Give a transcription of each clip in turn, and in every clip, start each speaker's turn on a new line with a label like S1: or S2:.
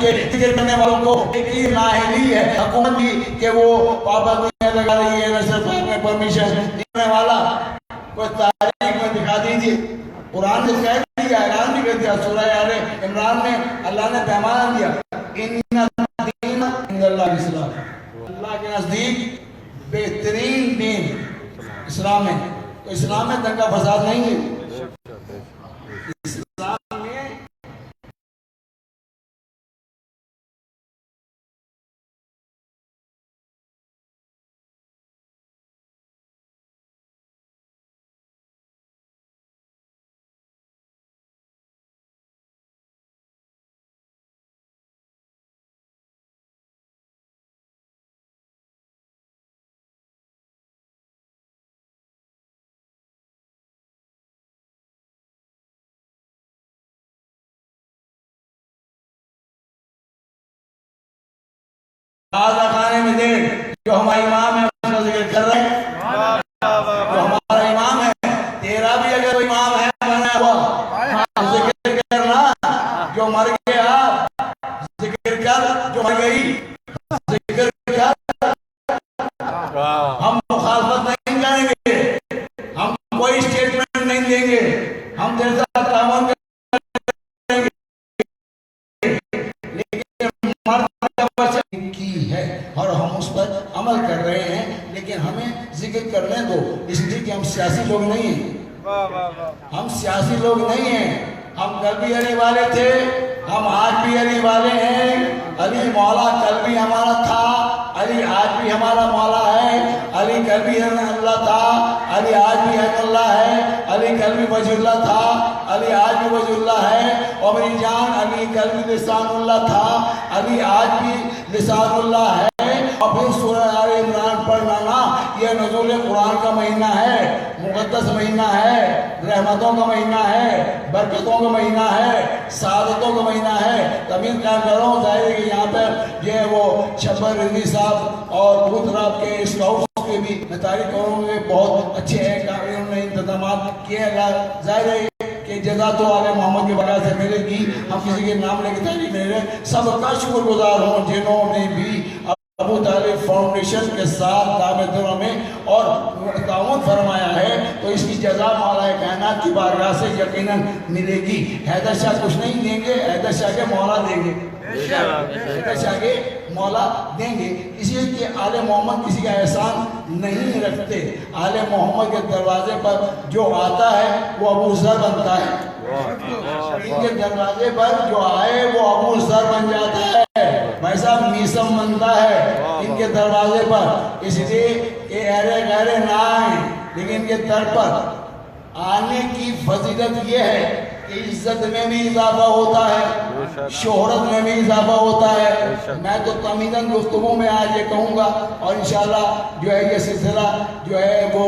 S1: کے ذکر کرنے والوں کو ایک ہی نااہلی ہے حکومت کی کہ وہ پابندیاں لگا رہی ہے، نشر میں پرمیشن دینے والا کوئی تاریخ میں دکھا دیجیے۔ قرآن نے کہہ دیا، اعلان بھی کر دیا، سورہ آل عمران میں اللہ نے پیمانہ دیا، ان الدین عند اللہ الاسلام، اللہ کے نزدیک بہترین دین اسلام ہے۔ تو اسلام میں دنگا فساد نہیں ہے، اسلام میں آزا خانے میں دیکھ جو ہمارا امام ہے اس کا ذکر کر رہے ہیں، جو ہمارا امام ہے، تیرا بھی اگر کوئی امام ہے بنا ہوا ذکر کرنا، جو مر گیا ذکر کر، جو مر گئی ذکر کر۔ ہم مخالفت نہیں کریں گے، ہم کوئی اسٹیٹمنٹ نہیں دیں گے، ہم تیرے ساتھ تعاون کریں گے، لیکن مرد کی ہے اور ہم اس پر عمل کر رہے ہیں، لیکن ہمیں ذکر کرنے دو، اس لیے کہ ہم سیاسی لوگ نہیں ہیں، ہم سیاسی لوگ نہیں ہیں، ہم کل بھی علی والے تھے، ہم آج بھی علی والے ہیں، علی مولا کل بھی ہمارا تھا، علی آج بھی ہمارا مولا ہے، علی کل بھی اللہ تھا، علی آج بھی اللہ ہے، علی کل بھی وجہ اللہ تھا، علی آج بھی وجہ اللہ ہے، اور میری جان علی کل بھی لسان اللہ تھا، علی آج بھی لسان اللہ ہے۔ اور پھر سورہ آل عمران پڑھنا نا، یہ نزول قرآن کا مہینہ ہے، مقدس مہینہ ہے، رحمتوں کا مہینہ ہے، برکتوں کا مہینہ ہے، سعادتوں کا مہینہ ہے۔ تمہیں کیا کر رہا ہوں، ظاہر ہے کہ یہاں پر یہ وہ شبر رضی صاحب اور بھوت راب کے اسکاؤٹس کے بھی میں تعریف کروں گے، بہت اچھے ہیں، انہوں نے انتظامات کیے، ظاہر ہے کہ جزا تو آل محمد کے وجہ سے ملے گی، ہم کسی کے نام لے کے تعریف نہیں رہے، سب کا شکر گزار ہوں جنہوں نے بھی ابو طالب فاؤنڈیشن کے ساتھ دام دلوں میں اور تعاون فرمایا ہے، تو اس کی جزا مولا کائنات کی بارگاہ سے یقیناً ملے گی۔ حیدر شاہ کچھ نہیں دیں گے، حیدر شاہ کے مولا دیں گے، حیدر شاہ کے مولا دیں گے، اس لیے کہ آل محمد کسی کا احسان نہیں رکھتے، آل محمد کے دروازے پر جو آتا ہے وہ ابو ذر بنتا ہے، ان کے دروازے پر جو آئے وہ ابو ذر بن جاتا ہے، بھائی صاحب میسم بنتا ہے ان کے دروازے پر، اس لیے کہ اہرے غیرے نہ آئیں، لیکن ان کے در پر آنے کی فضیلت یہ ہے کہ عزت میں بھی اضافہ ہوتا ہے، شہرت میں بھی اضافہ ہوتا ہے۔ میں تو تمیزاً گفتگو میں آج یہ کہوں گا، اور انشاءاللہ جو ہے یہ سلسلہ جو ہے وہ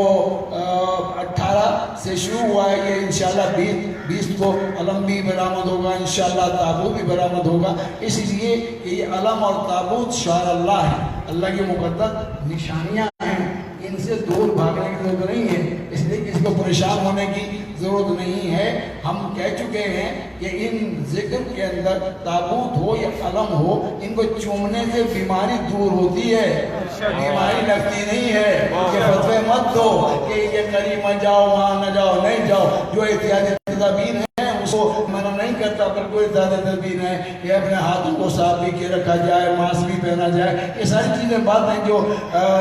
S1: 18 سے شروع ہوا ہے، یہ انشاءاللہ 20 کو علم بھی برآمد ہوگا، انشاءاللہ تابوت بھی برآمد ہوگا، اس لیے کہ یہ علم اور تابوت شعار اللہ ہے، اللہ کی مقدس نشانیاں ہیں، ان سے دور بھاگنے کی ضرورت نہیں ہے، اس لیے کسی کو پریشان ہونے کی ضرورت نہیں ہے۔ ہم کہہ چکے ہیں کہ ان ذکر کے اندر تابوت ہو یا علم ہو، ان کو چومنے سے بیماری دور ہوتی ہے، بیماری لگتی نہیں ہے۔ یہ فتوے مت دو کہ یہ قریب مت جاؤ، وہاں نہ جاؤ، نہیں جاؤ، جو احتیاطی تدابیر ہیں اس کو منع نہیں کرتا، پر کوئی زیادہ تدبیر ہے کہ اپنے ہاتھوں کو صاف بھی کے رکھا جائے، ماسک بھی پہنا جائے، یہ ساری چیزیں بات ہیں جو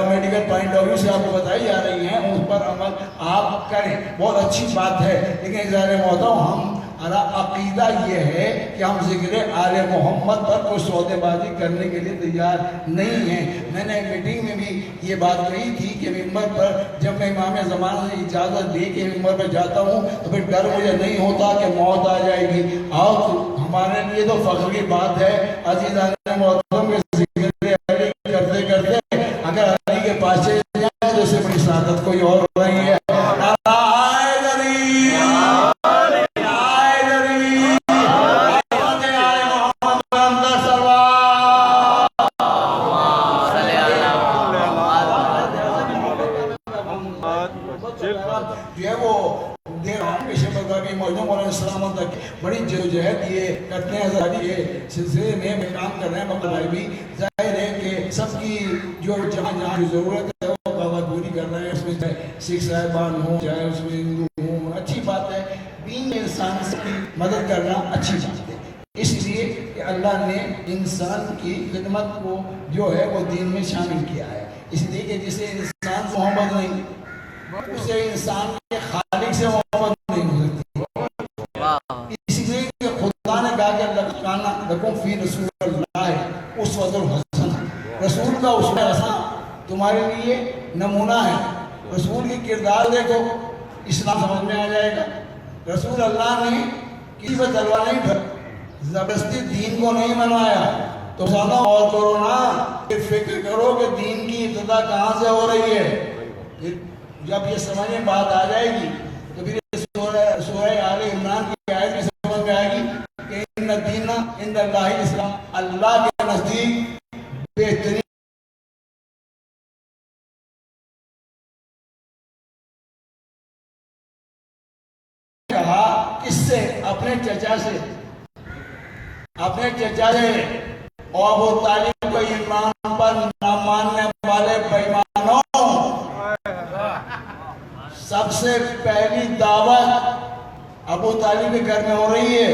S1: میڈیکل پوائنٹ آف ویو سے آپ کو بتائی جا رہی ہیں، اس پر عمل آپ کریں، بہت اچھی بات ہے۔ لیکن اظہار محترم ہمارا عقیدہ یہ ہے کہ ہم ذکر آل محمد پر کوئی سودے بازی کرنے کے لیے تیار نہیں ہیں۔ میں نے میٹنگ میں بھی یہ بات کہی تھی کہ ممبر پر جب میں امام زمانہ سے اجازت لے کے ممبر پر جاتا ہوں تو پھر ڈر مجھے نہیں ہوتا کہ موت آ جائے گی۔ اور ہمارے لیے تو فخر کی بات ہے، عزیزان محترم کے ذکر علی کرتے کرتے اگر علی کے پاس چلے جائیں تو اس سے بڑی سعادت کوئی اور ہو رہی ہے۔ بڑی جدوجہد یہ کرتے کرتے ہیں یہ سلسلے میں کام کر رہے ہیں مقبول بھائی بھی، ظاہر ہے کہ سب کی جو جہاں جہاں کی ضرورت ہے وہ بابا پوری کر رہے ہیں، اس میں چاہے سکھ صاحبان ہوں چاہے اس میں ہندو ہوں، اچھی بات ہے، دین میں انسان کی مدد کرنا اچھی بات ہے، اس لیے کہ اللہ نے انسان کی خدمت کو جو ہے وہ دین میں شامل کیا ہے، اس لیے کہ جسے انسان سے محبت نہیں اسے انسان کے خالق سے محبت نہیں ہو سکتی، اس لیے کہ خدا نے کہا کہ لَكَانَ لَكُمْ فِي رَسُولِ اللَّهِ أُسْوَةٌ حَسَنَةٌ، رسول کا اسوہ حسنہ تمہارے لیے نمونہ ہے، رسول کی کردار دیکھو اسلام سمجھ میں آ جائے گا، رسول اللہ نے کسی پر تلوار نہیں پھر زبردستی دین کو نہیں منوایا، تو ساتھ اور کرو نا، کہ فکر کرو کہ دین کی ابتدا کہاں سے ہو رہی ہے، پھر جب یہ سمجھ میں بات آ جائے گی تو پھر سورہ آل عمران کی آیت میں سمجھ میں آئے گی کہ ان الدین عند اللہ الاسلام، اللہ کے نزدیک بہترین کہا کس سے؟ اپنے چچا سے، اور ابو طالب کو ایمان پر نہ ماننے والے بے ایمانوں، سب سے پہلی دعوت ابو طالب کے گھر میں ہو رہی ہے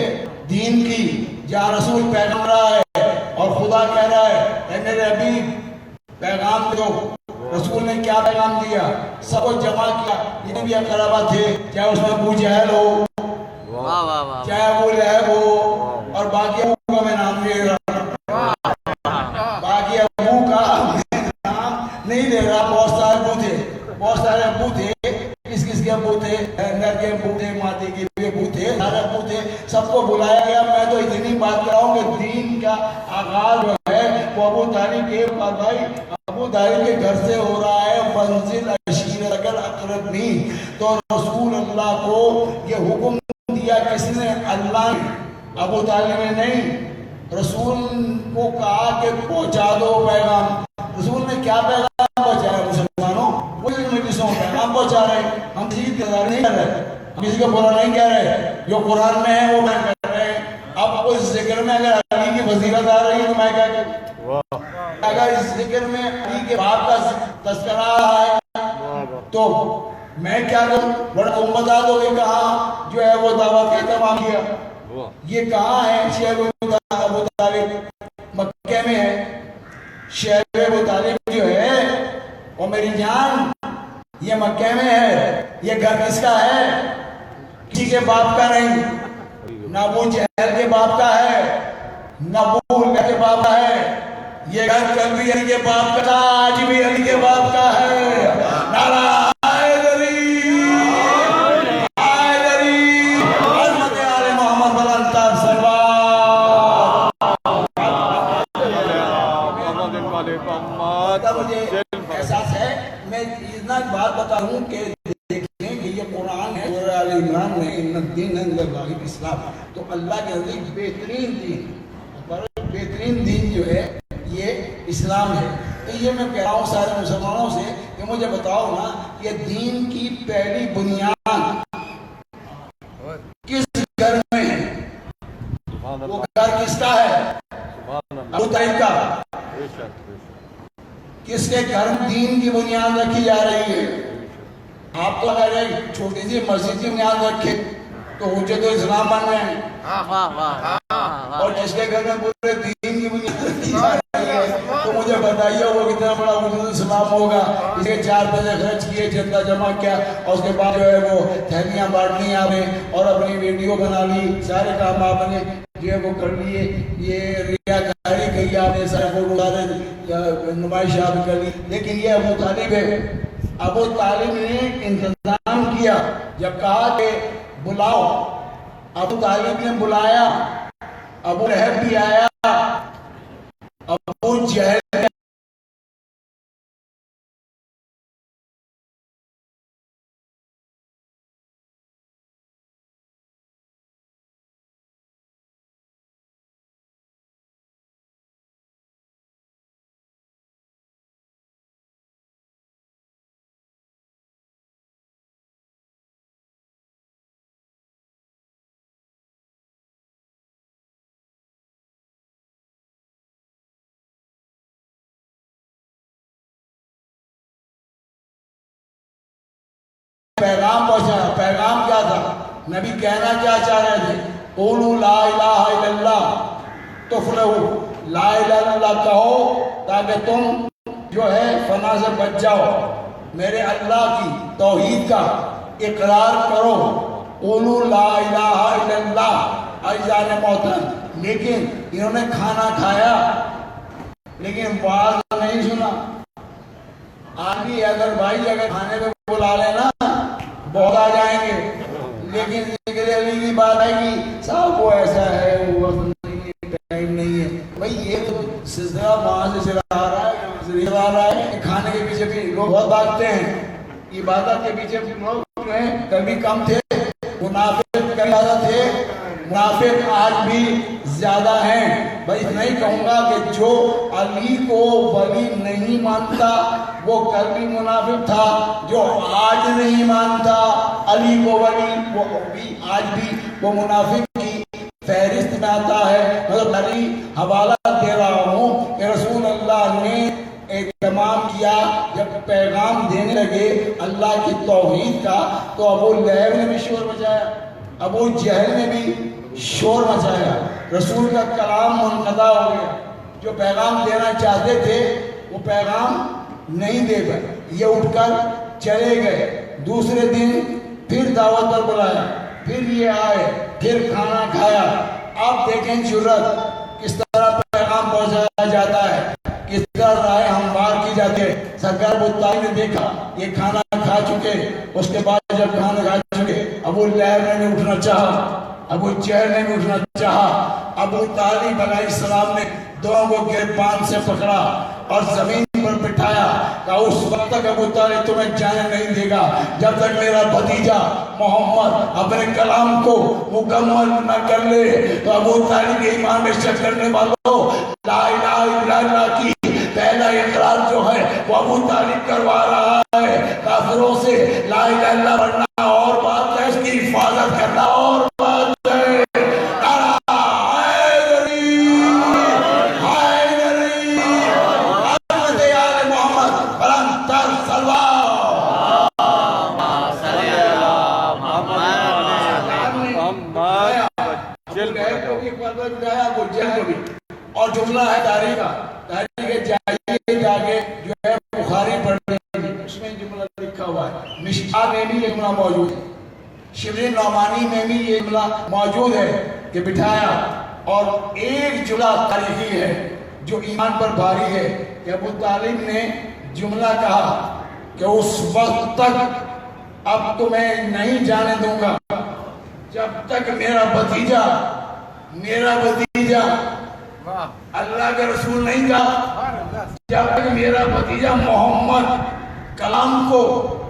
S1: دین کی، جہاں رسول پیغام رہا ہے اور خدا کہہ رہا ہے اے میرے حبیب پیغام دو، رسول نے کیا پیغام دیا، سب کو جمع کیا، جتنے بھی اقربا تھے، چاہے اس میں ابو جہل ہو چاہے ابو لہب ہو، اور باقی ابو کا میں نام لے رہا، باقی ابو کا میں نام نہیں لے رہا، بہت سارے ابو تھے، کس کے ابو تھے، نر کے ابو تھے، ماتے کے ابو تھے، سارے ابو تھے، سب کو بلایا گیا، میں تو اتنی بات کر رہا ہوں کہ دین کا آغاز جو ہے وہ ابو طالب کے بھائی ابو طالب کے گھر سے ہو رہا ہے، منزل عشیرتک الاقربین، تو رسول اللہ کو یہ حکم دیا کس نے؟ اللہ نے، ابو طالب نے نہیں، رسول کو کہا کہ پہنچا دو پیغام، رسول نے کیا پیغام پہنچایا مسلمانوں؟ وہی مجلسوں میں پیغام پہنچا رہے ہیں، ہم کسی کی تظاہر نہیں کر رہے، ہم کسی کو برا نہیں کہہ رہے، جو قرآن میں ہے وہ میں کر رہے ہیں، اب اس ذکر میں اگر علی کی فضیلت آ رہی ہے تو میں کیا کروں؟ اگر اس ذکر میں علی کے باپ کا تذکرہ ہے تو میں کیا کروں؟ بڑا تم بتا دو کہ کہاں جو ہے وہ دعوت کا اہتمام کیا، یہ کہاں ہے؟ شیخ ابو طالب مکہ میں ہے، شیخ ابو طالب جو ہے وہ میری جان یہ مکہ میں ہے، یہ گھر کس کا ہے؟ کسی کے باپ کا نہیں، نہ ابو جہل کے باپ کا ہے، نہ ابو لہب کے باپ کا ہے، یہ گھر کل بھی علی کے باپ کا تھا، آج بھی علی کے باپ کا ہے، نعرہ مجھے احساس ہے، میں اتنا بات بتا ہوں کہ دیکھیں کہ یہ قرآن ہے، سورہ آل عمران میں ان الدین عند اللہ الاسلام، تو اللہ کے نزدیک بہترین دین جو ہے یہ اسلام ہے، تو یہ میں کہہ رہا ہوں سارے مسلمانوں سے کہ مجھے بتاؤ نا کہ دین کی پہلی بنیاد کس گھر میں ہے؟ وہ گھر کس کا ہے؟ ابو طالب کا، کس کے گھر دین کی بنیاد رکھی جا رہی ہے؟ آپ تو اگر ایک چھوٹی سی مسجد کی بنیاد رکھے تو حجت الاسلام بن رہے ہیں، اور جس کے گھر میں پورے دین کی بنیاد رکھی جا رہی ہے تو مجھے بتائیے وہ کتنا بڑا حجت الاسلام ہوگا، اس کے 4 پیسے خرچ کیے، چندہ جمع کیا، اور اس کے بعد جو ہے وہ تھیلیاں بانٹنی آپ نے، اور اپنی ویڈیو بنا لی، سارے کام آپ نے یہ وہ کر لیے، یہ ریاکاری کی آپ نے، سارے فوٹو سارے نمائش آپ کر لی، لیکن یہ ابو طالب ہے، ابو طالب نے انتظام کیا، جب کہا کہ بلاؤ، ابو طالب نے بلایا، ابو لہب بھی آیا، ابو جہل پیغام پہنچایا. پیغام کیا تھا؟ نبی کہنا کیا چاہ رہے تھے؟ قولوا لا الہ الا اللہ تفلحوا. لا الہ الا اللہ کہو تاکہ تم جو ہے فنا سے بچ جاؤ. میرے اللہ کی توحید کا اقرار کرو. قولوا لا الہ الا اللہ. عزیزان محترم، لیکن انہوں نے کھانا کھایا لیکن واز نہیں سنا. آدمی اگر بھائی اگر کھانے پہ بلا لینا بہت آ جائیں گے، لیکن ذکر علی کی بات آئے گی صاحب وہ ایسا ہے، وہ وقت نہیں ہے، ٹائم نہیں ہے. بھائی یہ تو سلسلہ وہاں سے چلا آ رہا ہے. کھانے کے پیچھے بھی لوگ بہت بھاگتے ہیں، عبادت کے پیچھے بھی لوگ ہیں. کبھی کم تھے، منافق کبھی زیادہ تھے، منافق آج بھی زیادہ ہیں. بھائی نہیں کہوں گا کہ جو علی کو ولی نہیں مانتا وہ کل بھی منافق تھا، جو آج نہیں مانتا علی کو ولی وہ بھی آج بھی وہ منافق کی فہرست میں آتا ہے. مطلب علی حوالہ دے رہا ہوں کہ رسول اللہ نے اہتمام کیا جب پیغام دینے لگے اللہ کی توحید کا تو ابو لہب نے بھی شور مچایا، ابو جہل نے بھی شور مچایا. رسول کا کلام منقطع ہو گیا. جو پیغام دینا چاہتے تھے وہ پیغام نہیں دے پائے. یہ اٹھ کر چلے گئے. دوسرے دن پھر دعوت پر بلایا، پھر یہ آئے، پھر کھانا کھایا. آپ دیکھیں جرأت کس طرح پیغام پہنچایا جاتا ہے، کس طرح رائے ہموار کی جاتی ہے. سرکار ابو طالب نے دیکھا یہ کھانا کھا چکے، اس کے بعد جب کھانا کھا چکے ابو لہب نے اٹھنا چاہا، ابو جہل نے بھی اٹھنا چاہا. ابو طالب علیہ السلام نے دونوں کو گربان سے پکڑا اور زمین پر بٹھایا. کہا اس وقت تک ابو طالب تمہیں جانے نہیں دے گا جب تک میرا بھتیجا محمد اپنے کلام کو مکمل نہ کر لے. تو ابو طالب کے ایمان میں شک کرنے والوں، لا الہ الا اللہ کی پہلا اقرار جو ہے وہ ابو طالب کروا رہا ہے. کافروں سے لا الہ الا اللہ پڑھنا اور بات ہے، اس کی حفاظت کرنا اور بات ہے. اور جملہ ہے تاریخ کا، تاریخ جائیے جا کے جو ہے بخاری پڑھنے کی، اس میں جملہ لکھا ہوا ہے. مشکاۃ میں بھی یہ جملہ موجود ہے، شبلی نعمانی میں بھی یہ جملہ موجود ہے کہ بٹھایا. اور ایک جملہ تاریخی ہے جو ایمان پر بھاری ہے کہ ابو طالب نے جملہ کہا کہ اس وقت تک اب تمہیں نہیں جانے دوں گا جب تک میرا بھتیجا اللہ کے رسول نہیں کہا، جب تک میرا بھتیجا محمد کلام کو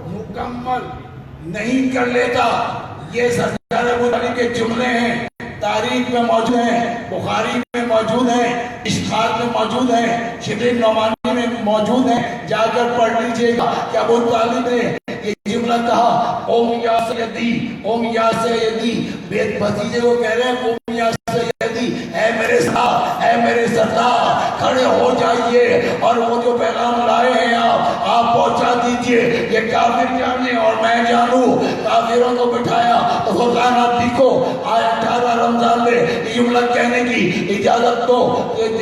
S1: مکمل نہیں کر لیتا. یہ سرکار ابو طالب کے جملے ہیں، تاریخ میں موجود ہیں، بخاری میں موجود ہیں، اشخاص میں موجود ہیں، شبلی نعمانی میں موجود ہیں. جا کر پڑھ لیجئے گا کہ ابو طالب نے یہ جملہ کہا، قوم یا سیدی، قوم یا سیدی. بھتیجے کو کہہ رہے ہیں قوم یا سیدی، اے میرے ساتھ، اے میرے سردار کھڑے ہو جائیے اور وہ جو پیغام لائے ہیں آپ پہنچا دیجئے. یہ کافر جانے اور میں جانوں. کافروں کو بٹھایا تو قرآن آپ دیکھو آج 18 رمضان میں یہ جملہ کہنے کی اجازت دو.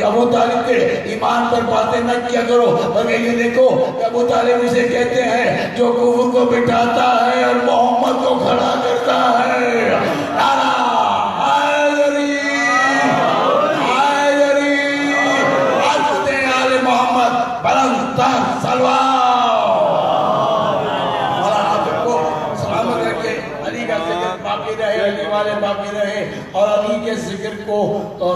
S1: ابو طالب کے ایمان پر باتیں نہ کیا کرو، بلکہ یہ دیکھو کہ ابو طالب اسے کہتے ہیں جو کفر کو بٹھاتا ہے اور محمد کو کھڑا کرتا ہے. نعرہ حیدری، حیدری، عزت آل محمد، بلند تر سلوات. والے باقی رہے اور علی کے ذکر کو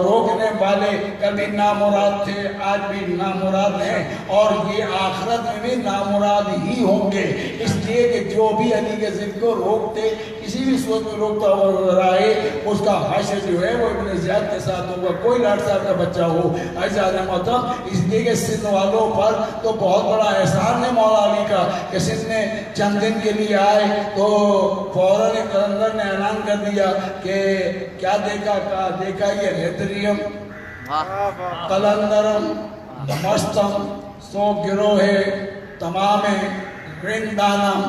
S1: روکنے والے کبھی نامراد تھے، آج بھی نامراد ہیں اور یہ آخرت میں بھی نامراد ہی ہوں گے. اس لیے کہ جو بھی علی کے ذکر کو روکتے، کسی بھی صورت میں روکتا ہوا رہے، اس کا حشر جو ہے وہ ابن زیاد کے ساتھ ہوگا، کوئی لاٹ صاحب کا بچہ ہو. عزیزان محترم، اس لیے کہ سندھ والوں پر تو بہت بڑا احسان ہے مولا علی کا کہ سندھ میں چند دن کے لیے آئے تو فوراً قلندر نے اعلان کر دیا کہ کیا دیکھا؟ کہا دیکھا یہ ریتریم قلندرم مستم سو گروہ تمام رندانم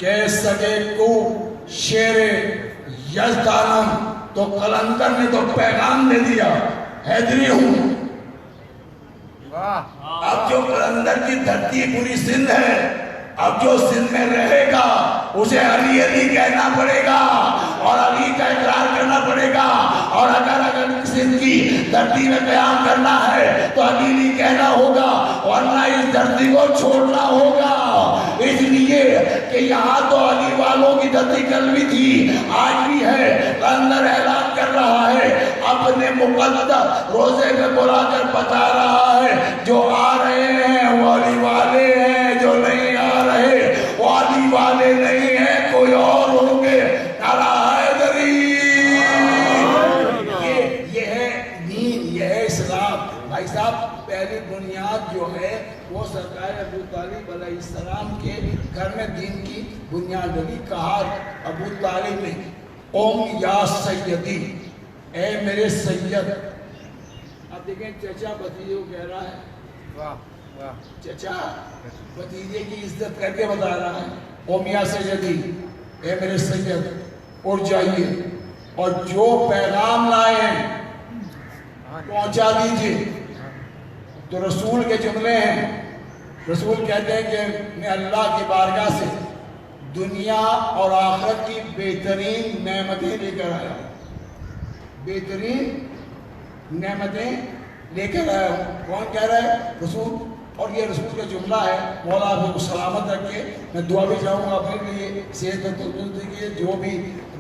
S1: کہ سگے کو شیر یزدانم، تو قلندر نے تو پیغام دے دیا حیدری ہوں۔ اب جو قلندر کی دھرتی پوری سندھ ہے، اب جو سندھ میں رہے گا اسے علی علی کہنا پڑے گا اور علی کا اقرار کرنا پڑے گا، اور اگر سندھ کی دھرتی میں قیام کرنا ہے تو علی علی کہنا ہوگا، ورنہ اس دھرتی کو چھوڑنا ہوگا۔ اس لیے کہ یہاں تو علی والوں کی دھرتی کل بھی تھی، آج بھی ہے۔ قلندر اعلان کر رہا ہے، اپنے مقدس روزے میں بلا کر بتا رہا ہے جو آ رہے ہیں وہ علی والے ہیں، جو نہیں آ رہے وہ علی والے نہیں ہیں، کوئی اور ہوں گے۔ نعرہ حیدری! یہ ہے دین، یہ ہے اسلام۔ بھائی صاحب، پہلی بنیاد جو ہے وہ سرکار ابو طالب علیہ السلام کے گھر میں دین کی بنیاد لگی۔ کہا ابو طالب نے، قوم یا سیدی، اے میرے سید۔ اب دیکھیں چچا بھتیجے کو کہہ رہا ہے، چچا بھتیجے کی عزت کر کے بتا رہا ہے، قوم یا سیدی، اے میرے سید، اٹھ جائیے اور جو پیغام لائے ہیں پہنچا دیجیے۔ تو رسول کے جملے ہیں، رسول کہتے ہیں کہ میں اللہ کی بارگاہ سے دنیا اور آخرت کی بہترین نعمتیں لے کر آیا ہوں، بہترین نعمتیں لے کر آیا ہوں۔ کون کہہ رہا ہے؟ رسول۔ اور یہ رسول کا جملہ ہے۔ مولا آپ کو سلامت رکھے۔ میں دعا بھی چاہوں گا اپنے لیے، صحت و تندرستی کے، جو بھی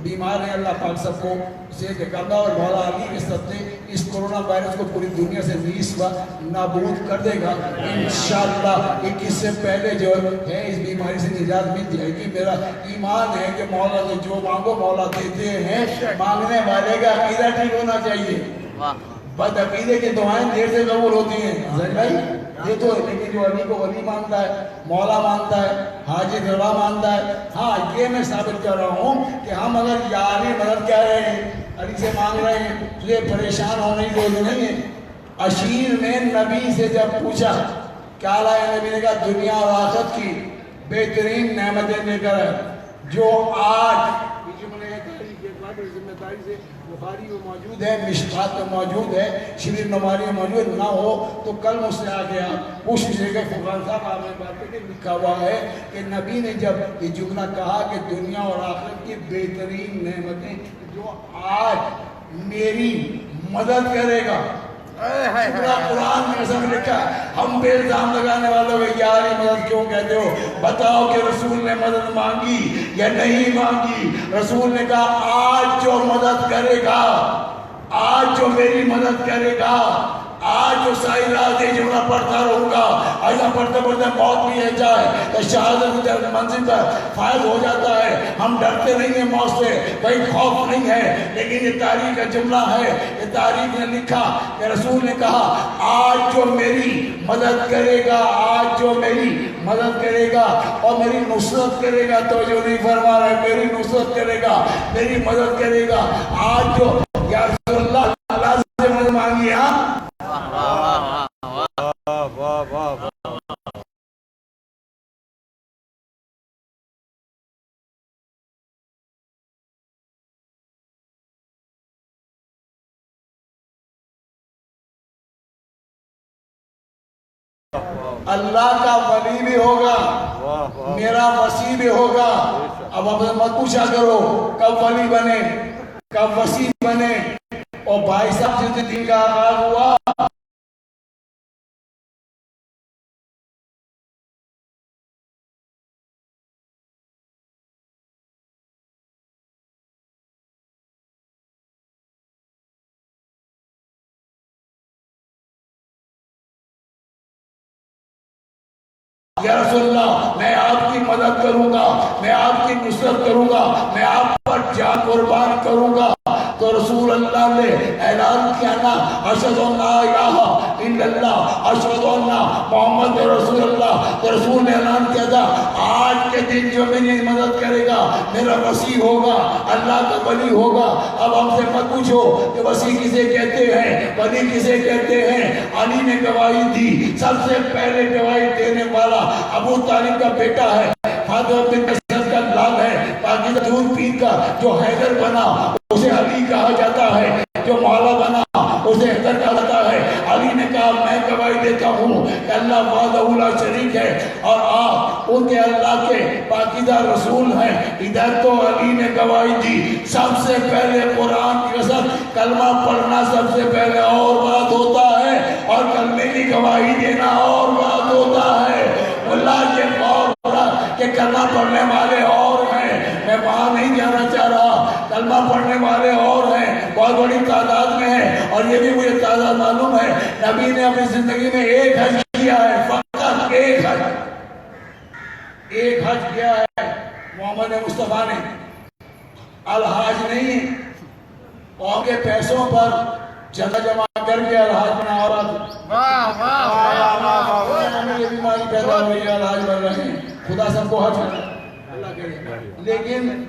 S1: بیمار ہیں اللہ پاک سب کو صحت کرنا، اور مولا علی کے صدقے اس کورونا وائرس کو پوری دنیا سے نیست و نابود کر دے گا انشاءاللہ۔ 21 سے پہلے جو ہے اس بیماری سے نجات مل جائے گی۔ میرا ایمان ہے کہ مولا سے جو مانگو مولا دیتے ہیں، مانگنے والے کا عقیدہ ٹھیک ہونا چاہیے۔ بد عقیدے کی دعائیں دیر سے قبول ہوتی ہیں زین بھائی، یہ تو ہے۔ لیکن جو علی کو ولی مانتا ہے، مولا مانتا ہے، حاجی دربا مانتا ہے، ہاں یہ میں ثابت کر رہا ہوں کہ ہم اگر یا علی مدد کہہ رہے ہیں، علی سے مانگ رہے ہیں، تو یہ پریشان ہونے کی ضرورت نہیں ہے۔ عشیر نے نبی سے جب پوچھا کیا لائے، نبی نے کہا دنیا اور آخرت کی بہترین نعمتیں لے کر ہے، جو آج ذمہ داری سے بخاری میں موجود ہے، مشکات میں موجود ہے، شبیر نماری میں موجود نہ ہو تو کل مجھ سے آ گیا پوچھ لیجیے گا۔ فقان صاحب آپ نے بات کی، لکھا ہوا ہے کہ نبی نے جب یہ جملہ کہا کہ دنیا اور آخرت کی بہترین نعمتیں جو آج میری مدد کرے گا، پورا قرآن میں سب لکھا ہے۔ ہم بے الزام لگانے والوں کو یار یہ مدد کیوں کہتے ہو؟ بتاؤ کہ رسول نے مدد مانگی یا نہیں مانگی؟ رسول نے کہا آج جو مدد کرے گا، آج جو میری مدد کرے گا، آج جو ساری رات یہ جملہ پڑھتا رہوں گا، ایسا پڑھتے پڑھتے موت بھی ہے جائے تو شہادت منزل پر فائد ہو جاتا ہے۔ ہم ڈرتے نہیں ہیں موت سے، کوئی خوف نہیں ہے، لیکن یہ تاریخ کا جملہ ہے۔ یہ تاریخ نے لکھا کہ رسول نے کہا آج جو میری مدد کرے گا، آج جو میری مدد کرے گا اور میری نصرت کرے گا، تو جو نہیں فرما رہا ہے میری نصرت کرے گا، میری مدد کرے گا، آج جو یا رسول اللہ اللہ سے مدد مانگی، ہاں اللہ کا ولی بھی ہوگا، میرا وسیع بھی ہوگا۔ اب مت پوچھا کرو کب ولی بنے، کب وسیع بنے۔ اور بھائی صاحب جس دن کا آغاز ہوا، یا رسول اللہ میں آپ کی مدد کروں گا، میں آپ کی نصرت کروں گا، میں آپ پر جان قربان کروں گا۔ تو رسول اللہ نے اعلان کیا نا، اشہد ان لا الہ الا اللہ، اشہد ان محمد رسول اللہ۔ تو رسول نے اعلان کیا تھا آج کے دن جو میری مدد کرے گا میرا وسیع ہوگا، اللہ کا ولی ہوگا۔ اب ہم سے مت پوچھو کہ وسیع کسے کہتے ہیں، ولی کسے کہتے ہیں۔ علی نے گواہی دی، سب سے پہلے گواہی دینے والا ابو طالب کا بیٹا ہے، فاطمہ بنت اسد کا کا جو حیدر بنا اسے علی کہا جاتا ہے، جو مولا بنا اسے حیدر کہا جاتا ہے۔ علی نے کہا میں گواہی دیتا ہوں کہ اللہ وحدہ لا شریک ہے اور آپ ان کے اللہ کے پاکیزہ رسول ہیں۔ ادھر تو علی نے گواہی دی، سب سے پہلے قرآن کی قسم کلمہ پڑھنا سب سے پہلے اور بات ہوتا ہے، اور کلمے کی گواہی دینا اور بات ہوتا ہے۔ اللہ کے کہ کلمہ پڑھنے والے اور ہیں، میں وہاں نہیں جانا چاہ رہا، کلمہ پڑھنے والے اور ہیں، بہت بڑی تعداد میں ہیں، اور یہ بھی مجھے تعداد معلوم ہے۔ نبی نے اپنی زندگی میں ایک حج کیا ہے، فقط ایک حج کیا ہے محمد مصطفیٰ نے، الحاج نہیں، قوم کے پیسوں پر جگہ جمع کر کے الحاج بنا رہا تھا۔ ہمیں یہ بیماری پیدا ہوئی ہے، الحاج بن رہے ہیں، خدا سب کو حج اللہ کرے، لیکن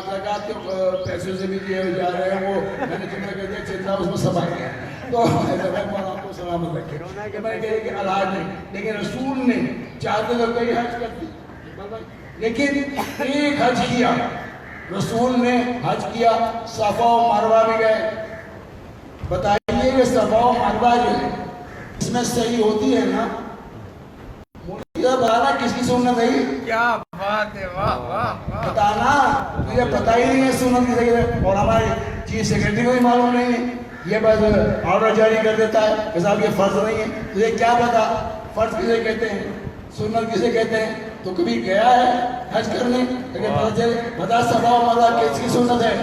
S1: زکاة کے پیسوں سے بھی دیے جا رہے ہیں۔ وہ میں نے جمعہ کہہ دیا چندہ اس میں سب آ گیا، تو آپ کو سلامت رکھے کہ میں نے کہا کہ الحاج نہیں، لیکن رسول نے چاہتے تو کئی حج کرتی، لیکن ایک حج کیا رسول نے، حج کیا، صفا و مروہ بھی گئے۔ بتائیے کہ صفا و مروہ جو ہے اس میں صحیح ہوتی ہے نا؟ بتانا کس کی سنت ہے؟
S2: کیا بات ہے، واہ واہ واہ،
S1: بتانا مجھے پتہ ہی نہیں ہے سنت کسے کہتے ہیں، اور ہمارے چیف سیکرٹری کو بھی معلوم نہیں ہے، یہ بس آرڈر جاری کر دیتا ہے کہ صاحب یہ فرض نہیں ہے۔ تجھے کیا پتا فرض کسے کہتے ہیں، سنت کسے کہتے ہیں؟ تو کبھی گیا ہے حج کرنے؟ لیکن پتہ چلے بتا صفا و مروہ کس کی سنت ہے؟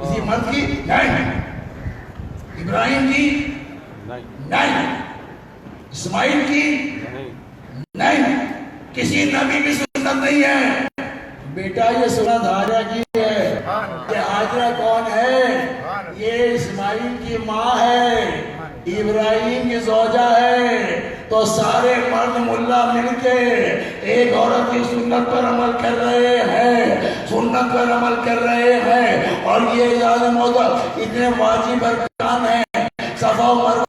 S1: کسی مرد کی؟ نہیں۔ ابراہیم کی؟ نہیں۔ اسماعیل کی؟ نہیں۔ کسی نبی کی سنت نہیں ہے۔ بیٹا یہ سنت حاجرہ کی ہے۔ یہ حاجرہ کون ہے؟ یہ اسماعیل کی ماں ہے، ابراہیم کی زوجہ ہے۔ تو سارے مرد ملا مل کے ایک عورت کی سنت پر عمل کر رہے ہیں، سنت پر عمل کر رہے ہیں، اور یہ اجازت محترم اتنے واجب ارکان ہیں۔ صفا و مروہ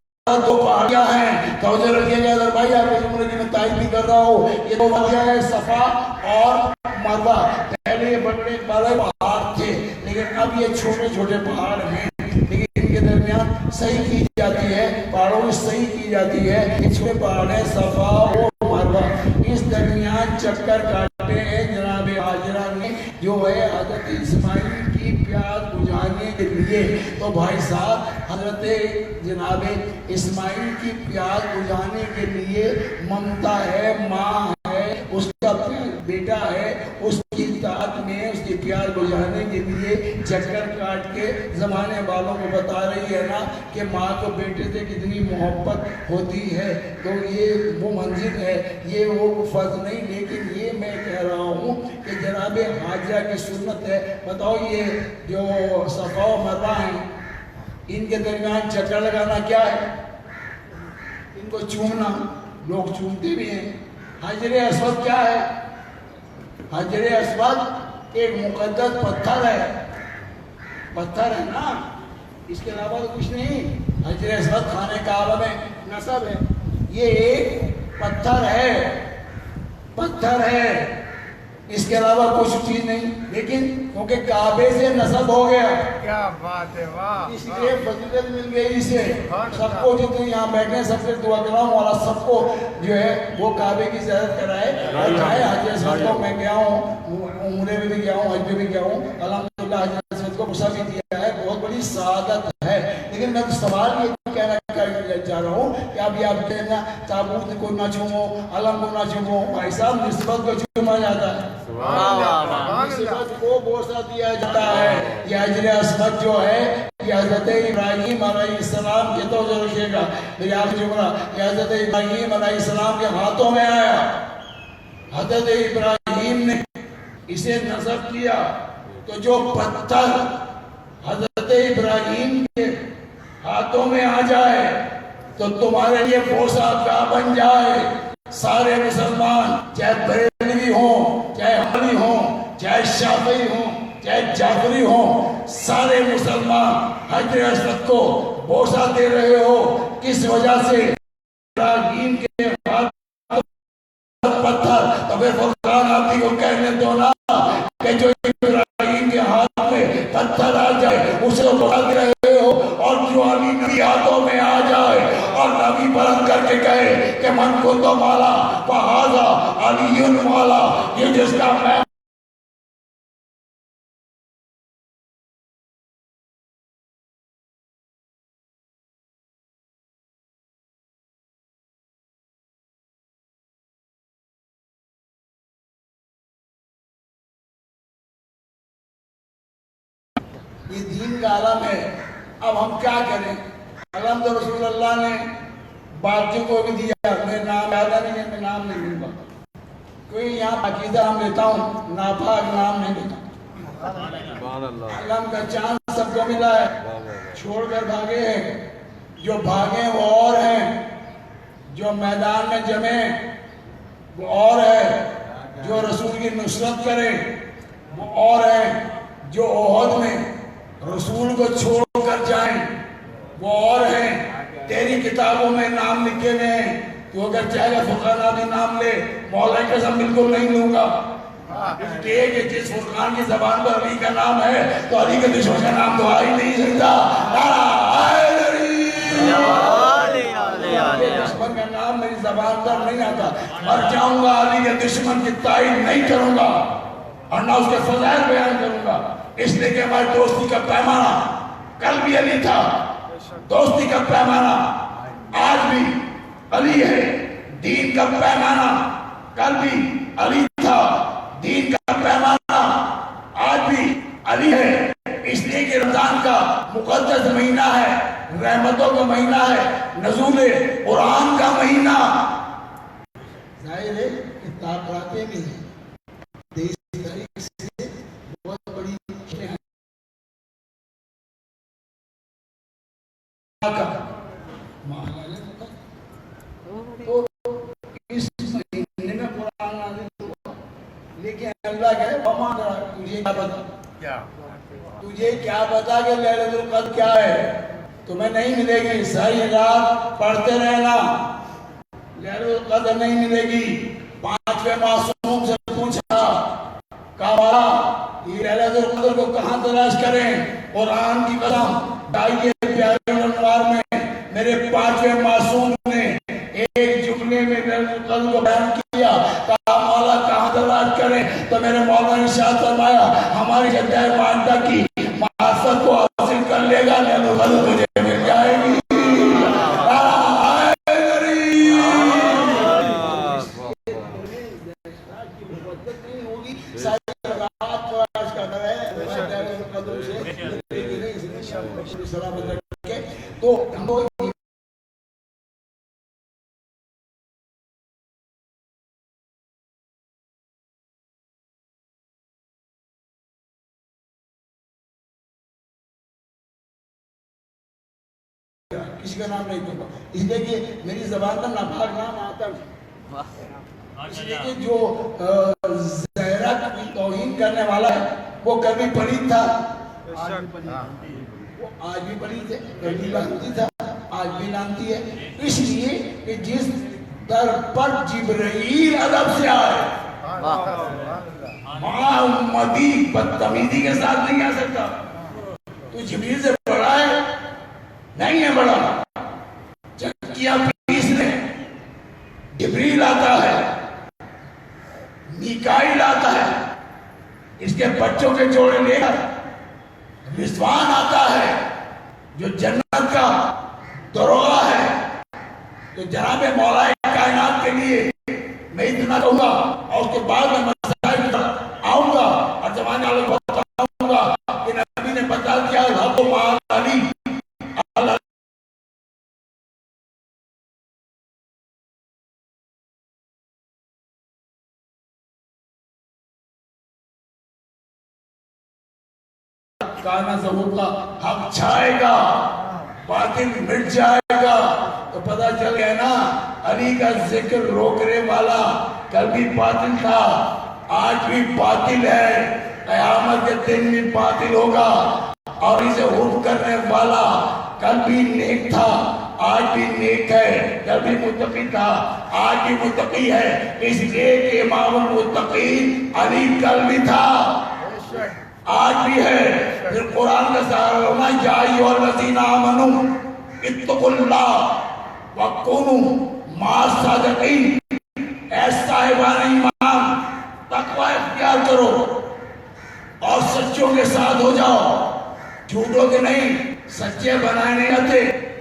S1: دو پہاڑیاں ہیں، توجہ رکھیے گا اگر بھائی آپ کے جملے کی میں تائید بھی کر رہا ہوں، یہ دو پہاڑیاں ہیں صفا اور مروہ۔ پہلے یہ بڑے بڑے پہاڑ تھے لیکن اب یہ چھوٹے چھوٹے پہاڑ ہیں، لیکن ان کے درمیان صحیح کی جاتی ہے، پہاڑوں میں صحیح کی جاتی ہے۔ یہ چھوٹے پہاڑ ہیں صفا اور مروہ، اس درمیان چکر کاٹے ہیں جناب حاجرہ نے جو ہے حضرت اسماعیل کی پیاس بجھانے کے لیے۔ تو بھائی صاحب حضرت جناب اسماعیل کی پیاس بجھانے کے لیے ممتا ہے، ماں ہے، اس کا بیٹا ہے، اس کی اطاعت میں اس کی پیار بجھانے کے لیے چکر کاٹ کے زمانے والوں کو بتا رہی ہے نا کہ ماں کو بیٹے سے کتنی محبت ہوتی ہے۔ تو یہ وہ منزل ہے، یہ وہ فرض نہیں، لیکن یہ میں کہہ رہا ہوں کہ جناب حاجرہ کی سنت ہے۔ بتاؤ یہ جو صفا و مروہ ہیں ان کے درمیان چکر لگانا کیا ہے؟ ان کو چومنا، لوگ چومتے بھی ہیں۔ حجر اسود کیا ہے؟ حجر اسود ایک مقدس پتھر ہے، پتھر ہے نا، اس کے علاوہ تو کچھ نہیں۔ حجر اسود خانہ کعبہ میں نصب ہے، یہ ایک پتھر ہے، پتھر ہے، اس کے علاوہ کچھ چیز نہیں، لیکن کیونکہ کعبے سے نصب ہو گیا،
S2: کیا بات ہے، واہ،
S1: اس لیے فضیلت مل گئی اسے۔ سب کو جتنے یہاں بیٹھے ہیں سب سے دعا کراؤں مولا سب کو جو ہے وہ کعبے کی زیارت کرائے، اور چاہے حجر اسود کو میں گیا ہوں، عمرے میں بھی گیا ہوں، حج میں بھی گیا ہوں، الحمدللہ حجر اسود کو غصہ بھی دیا ہے، بہت بڑی سعادت ہے۔ لیکن میں سوال یہ کہنا چاہ رہا ہوں کہ اب یہ آپ کہنا تابوت کو نہ چھومو، علم کو نہ چھومو، بھائی صاحب نسبت کو چھوما جاتا ہے، نسبت کو بوسہ دیا جاتا ہے۔ یہ حجر اسود جو ہے یہ حضرت ابراہیم علیہ السلام کے توجہ رکھیے گا، میری آخری جملہ، یہ حضرت ابراہیم علیہ السلام کے ہاتھوں میں آیا، حضرت ابراہیم نے اسے نصب کیا، تو جو پتھر حضرت ابراہیم کے ہاتھوں میں آ جائے تو تمہارے لیے بوسہ کیا بن جائے۔ سارے مسلمان چاہے بریلوی ہوں، چاہے حنبلی ہوں، چاہے شافعی ہوں، چاہے جعفری ہوں، سارے مسلمان حجر اسود کو بوسہ دے رہے ہو، کس وجہ سے؟ ابراہیم کے پتھر۔ تو پھر فرقان آپ کو کہنے دو نا کہ جو من کو تو مالا فہذا علی مولا، یہ جس کا میں یہ دین کا عالم ہے. اب ہم کیا کریں؟ علم تو رسول اللہ نے باقیوں کو بھی دیا. میں نام یاد نہیں ہے، میں نام نہیں لوں گا. کوئی یہاں عقیدہ ہم لیتا ہوں، ناپاک نام نہیں لیتا. علم کا چاند سب کو ملا ہے، چھوڑ کر بھاگے ہیں. جو بھاگے وہ اور ہیں، جو میدان میں جمے وہ اور ہے، جو رسول کی نصرت کرے وہ اور ہے، جو احد میں رسول کو چھوڑ کر جائیں وہ اور ہیں. تیری کتابوں میں نام لکھے ہوئے ہیں، تو اگر چاہے گا فرقان بھی نام لے، مولا کی قسم بالکل نہیں لوں گا. اس لیے کہ جس فرقان کی زبان پر علی کا نام ہے تو علی کے دشمن کا نام تو آ ہی نہیں سکتا. دشمن کا نام میری زبان پر نہیں آتا. مر جاؤں گا علی کے دشمن کی تائید نہیں کروں گا اور نہ اس کے فضائل بیان کروں گا. اس لیے کہ ہماری دوستی کا پیمانہ کل بھی علی تھا، دوستی کا پیمانہ آج بھی علی ہے. دین کا پیمانہ کل بھی علی تھا، دین کا پیمانہ آج بھی علی ہے. اس لیے کہ رمضان کا مقدس مہینہ ہے، رحمتوں کا مہینہ ہے، نزول قرآن کا مہینہ. ظاہر ہے کہ تاکراتے میں دیس تاریخ سے بہت بڑی تو اس مہینے میں قرآن نازل ہوا. لیکن اللہ کہے تجھے کیا پتا، تجھے کیا پتا کہ لیلۃ القدر کیا ہے؟ تمہیں نہیں ملے گی. ساری رات پڑھتے رہنا، لیلۃ القدر نہیں ملے گی. 5ویں معصوم سے پوچھا کہا یہ لیلۃ القدر کو کہاں تلاش کریں؟ قرآن کی قسم دائیے پیارے الانوار میں میرے 5ویں معصوم نے ایک جملے میں لیلۃ القدر کو بیان کیا. کہا مولا کہاں تلاش کریں؟ تو میرے مولا نے ارشاد فرمایا ہماری جدہ ماندہ کی معرفت کو حاصل کر لے گا، لیلۃ القدر تجھے مل جائے گی. تو ہم لوگ کسی کا نام نہیں دوں گا، اس لیے کہ میری زبان پر ناپاک نام آتا نہیں. اس لیے کہ جو زہرہ کی توہین کرنے والا ہے وہ کبھی پلید تھا، وہ آج بھی پلید ہے، کبھی لعنتی تھا، آج بھی لعنتی ہے. اس لیے کہ جس در پر جبرائیل ادب سے آئے وہاں امتی بدتمیزی کے ساتھ نہیں آ سکتا. تو جبریل سے بڑا ہے نہیں ہے، بڑا چکیاں پیسنے جبریل آتا ہے، میکائیل آتا ہے، اس کے بچوں کے جوڑے لے کر رضوان آتا ہے جو جنت کا دروغہ ہے. تو جناب مولا کائنات کے لیے میں اتنا کہوں گا اور اس کے بعد میں مسائل کی طرف آؤں گا اور زمانے والوں کو بتاؤں گا کہ نبی نے بتا دیا الحق مع علی. کانا ظہور کا حق چھائے گا، باطل مٹ جائے گا. تو پتہ چل گیا نا علی کا ذکر روکنے والا کل بھی باطل تھا، آج بھی باطل ہے، قیامت کے دن بھی باطل ہوگا. اور اسے حب کرنے والا کل بھی نیک تھا، آج بھی نیک ہے، کل بھی متقی تھا، آج بھی متقی ہے. اس لیے کہ امام المتقین علی کل بھی تھا، آج بھی ہے. پھر قرآن کا سہارا ہونا یا ایھا الذین آمنوا اتقوا اللہ وکونوا مع الصادقین، اے صاحبان ایمان تقوی اختیار کرو اور سچوں کے ساتھ ہو جاؤ، جھوٹوں کے نہیں، سچے بنائے نہیں آتے۔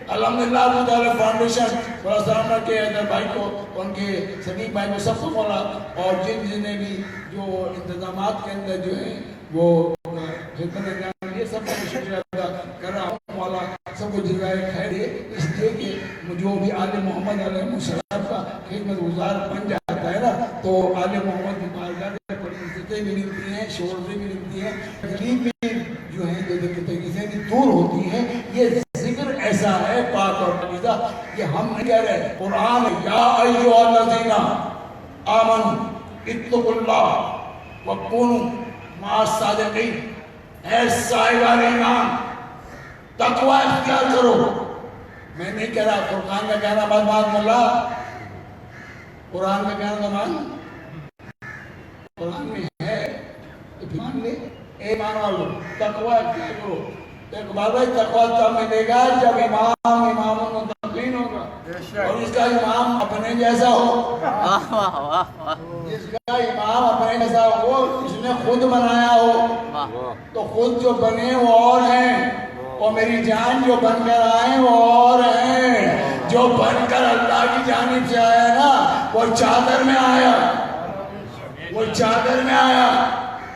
S1: الحمدللہ ابو طالب فاؤنڈیشن بڑا سلامہ کے حیدر بھائی کو، ان کے صدیق بھائی کو، سب کو مولا، اور جن نے بھی جو انتظامات کے اندر جو ہیں وہ خدمت انجام دیے، سب کو شکریہ ادا کر رہا ہوں۔ مولا سب کو جزائے خیر دے، اس لیے کہ جو بھی آل محمد علیہ السلام کا خدمت گزار بن جاتا ہے نا، تو آل محمد کی بارگاہ پر عزتیں بھی ملتی ہیں، شہرتیں بھی ملتی ہیں، تکلیف بھی جو ہیں جو تکلیفیں بھی دور ہوتی ہیں۔ یہ ذکر ایسا ہے پاک اور پاکیزہ کہ ہم نہیں کہہ رہے، قرآن یا ایھا الذین آمنوا اتقوا اللہ وکونوا مع الصادقین، اے صاحبان ایمان تقوی اختیار کرو۔ میں نہیں کہہ رہا قرآن کا کہنا مت مان مولا، قرآن کا کہنا تو مان، قرآن میں ہے تو پھر مان لے۔ اے ایمان والو تقوی اختیار کرو۔ اقبال بھائی تقوی تب ملے گا جب امام المتقین ہوگا، اور اس کا امام اپنے جیسا ہو، جس کا امام اپنے جیسا ہو، اس نے خود بنایا ہو، تو خود جو بنے وہ اور ہیں، اور میری جان جو بن کر آئے وہ اور ہیں۔ جو بن کر اللہ کی جانب سے آیا نا وہ چادر میں آیا، وہ چادر میں آیا،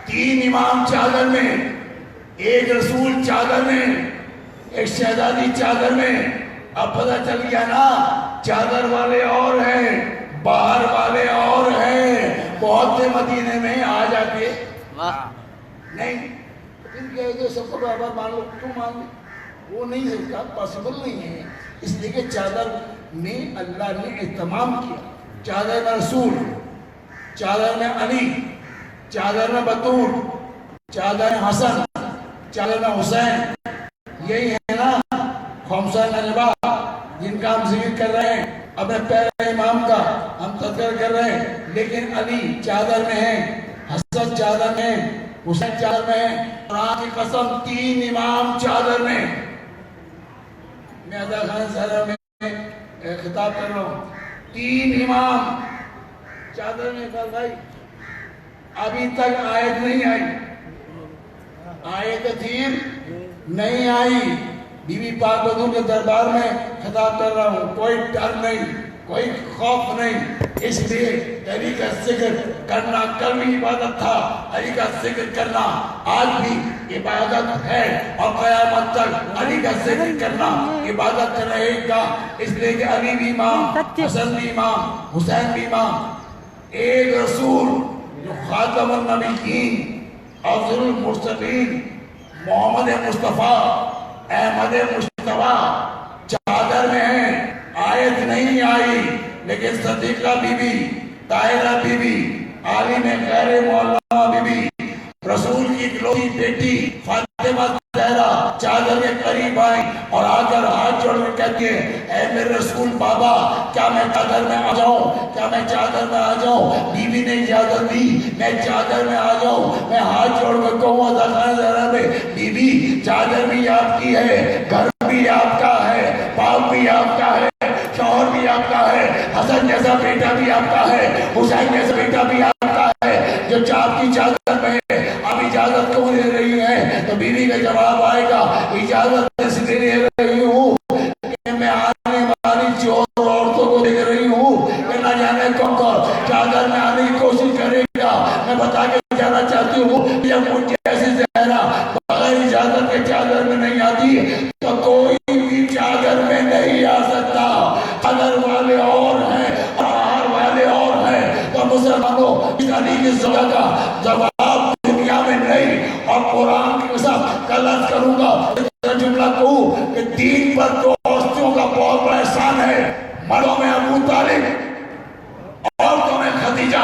S1: 3 امام چادر میں، ایک رسول چادر میں، ایک شہزادی چادر میں۔ اب پتہ چل گیا نا چادر والے اور ہیں، باہر والے اور ہیں۔ بہت سے مدینے میں آ جا کے نہیں پھر کہے کہ سب کو برابر مان لو، کیوں مان لے؟ وہ نہیں سکتا، پاسبل نہیں ہے، اس لیے کہ چادر میں اللہ نے اہتمام کیا۔ چادر میں رسول، چادر میں علی، چادر میں بطول، چادر میں حسن، چادر میں حسین، یہی ہے نا خمسہ نجبہ جن کا ہم ذکر کر رہے ہیں، اپنے پہلے امام کا ہم تذکر کر رہے ہیں، لیکن علی چادر میں ہے، حسن چادر میں، حسین چادر میں ہے۔ قرآن کی قسم 3 امام چادر میں۔ میں عطا خان صاحب میں خطاب کر رہا ہوں، 3 امام چادر میں۔ کہا بھائی ابھی تک آیت نہیں آئی، آیت تیر نہیں آئی۔ بی بی پاک بطول کے دربار میں خطاب کر رہا ہوں، کوئی ڈر نہیں، کوئی خوف نہیں، اس لیے علی کا ذکر کرنا کل بھی عبادت تھا، علی کا ذکر کرنا آج بھی عبادت ہے، اور قیامت تک علی کا ذکر کرنا عبادت رہے گا۔ اس لیے کہ علی بھی امام، حسن بھی امام، حسین بھی امام۔ ایک رسول جو خاتم النبیین، افضل المرسلین، محمد مصطفیٰ، احمد مصطفیٰ چادر میں ہیں۔ آیت نہیں آئی، لیکن صدیقہ بی بی، طاہرہ بی بی، عالم غیر معلمہ بی بی، رسول کی اکلوتی بیٹی فاطمہ زہرا چادر کے قریب آئی اور آ کر ہاتھ جوڑ کر کہتی ہے، اے میرے رسول بابا کیا میں چادر میں آ جاؤں، کیا میں چادر میں آ جاؤں؟ بی بی نے اجازت دی، میں چادر میں آ جاؤں۔ میں ہاتھ جوڑ کر کہوں عطا خان زہرا میں، بی بی چادر بھی آپ کی ہے، گھر بھی آپ کا ہے، باپ بھی آپ کا ہے، شوہر بھی آپ کا ہے، حسن جیسا بیٹا بھی آپ کا ہے، حسین جیسا بیٹا بھی آپ کا ہے، جو چاپ کی چادر میں ہے۔ اب اجازت کیوں دے رہی ہے؟ تو بیوی کا جواب آئے گا، اجازت اس لیے دے رہی ہوں کہ میں آنے والی چور عورتوں کو دیکھ رہی ہوں کہ نہ جانے کون کون چادر میں آنے کی کوشش کرے گا۔ میں بتا کے جانا چاہتی ہوں، جب مجھ جیسی زہرا بغیر اجازت کے چادر میں نہیں آتی تو کوئی بھی چادر میں نہیں آ سکتا۔ چادر والے اور ہیں اور باہر والے اور ہیں۔ تو مسلمانوں اس علی کی زبان کا جواب دنیا میں نہیں، اور قرآن کی قسم کل عرض کروں گا جملہ کہوں کہ دین پر 2 ہستیوں کا بہت بڑا احسان ہے، مردوں میں ابو طالب، عورتوں میں خدیجہ۔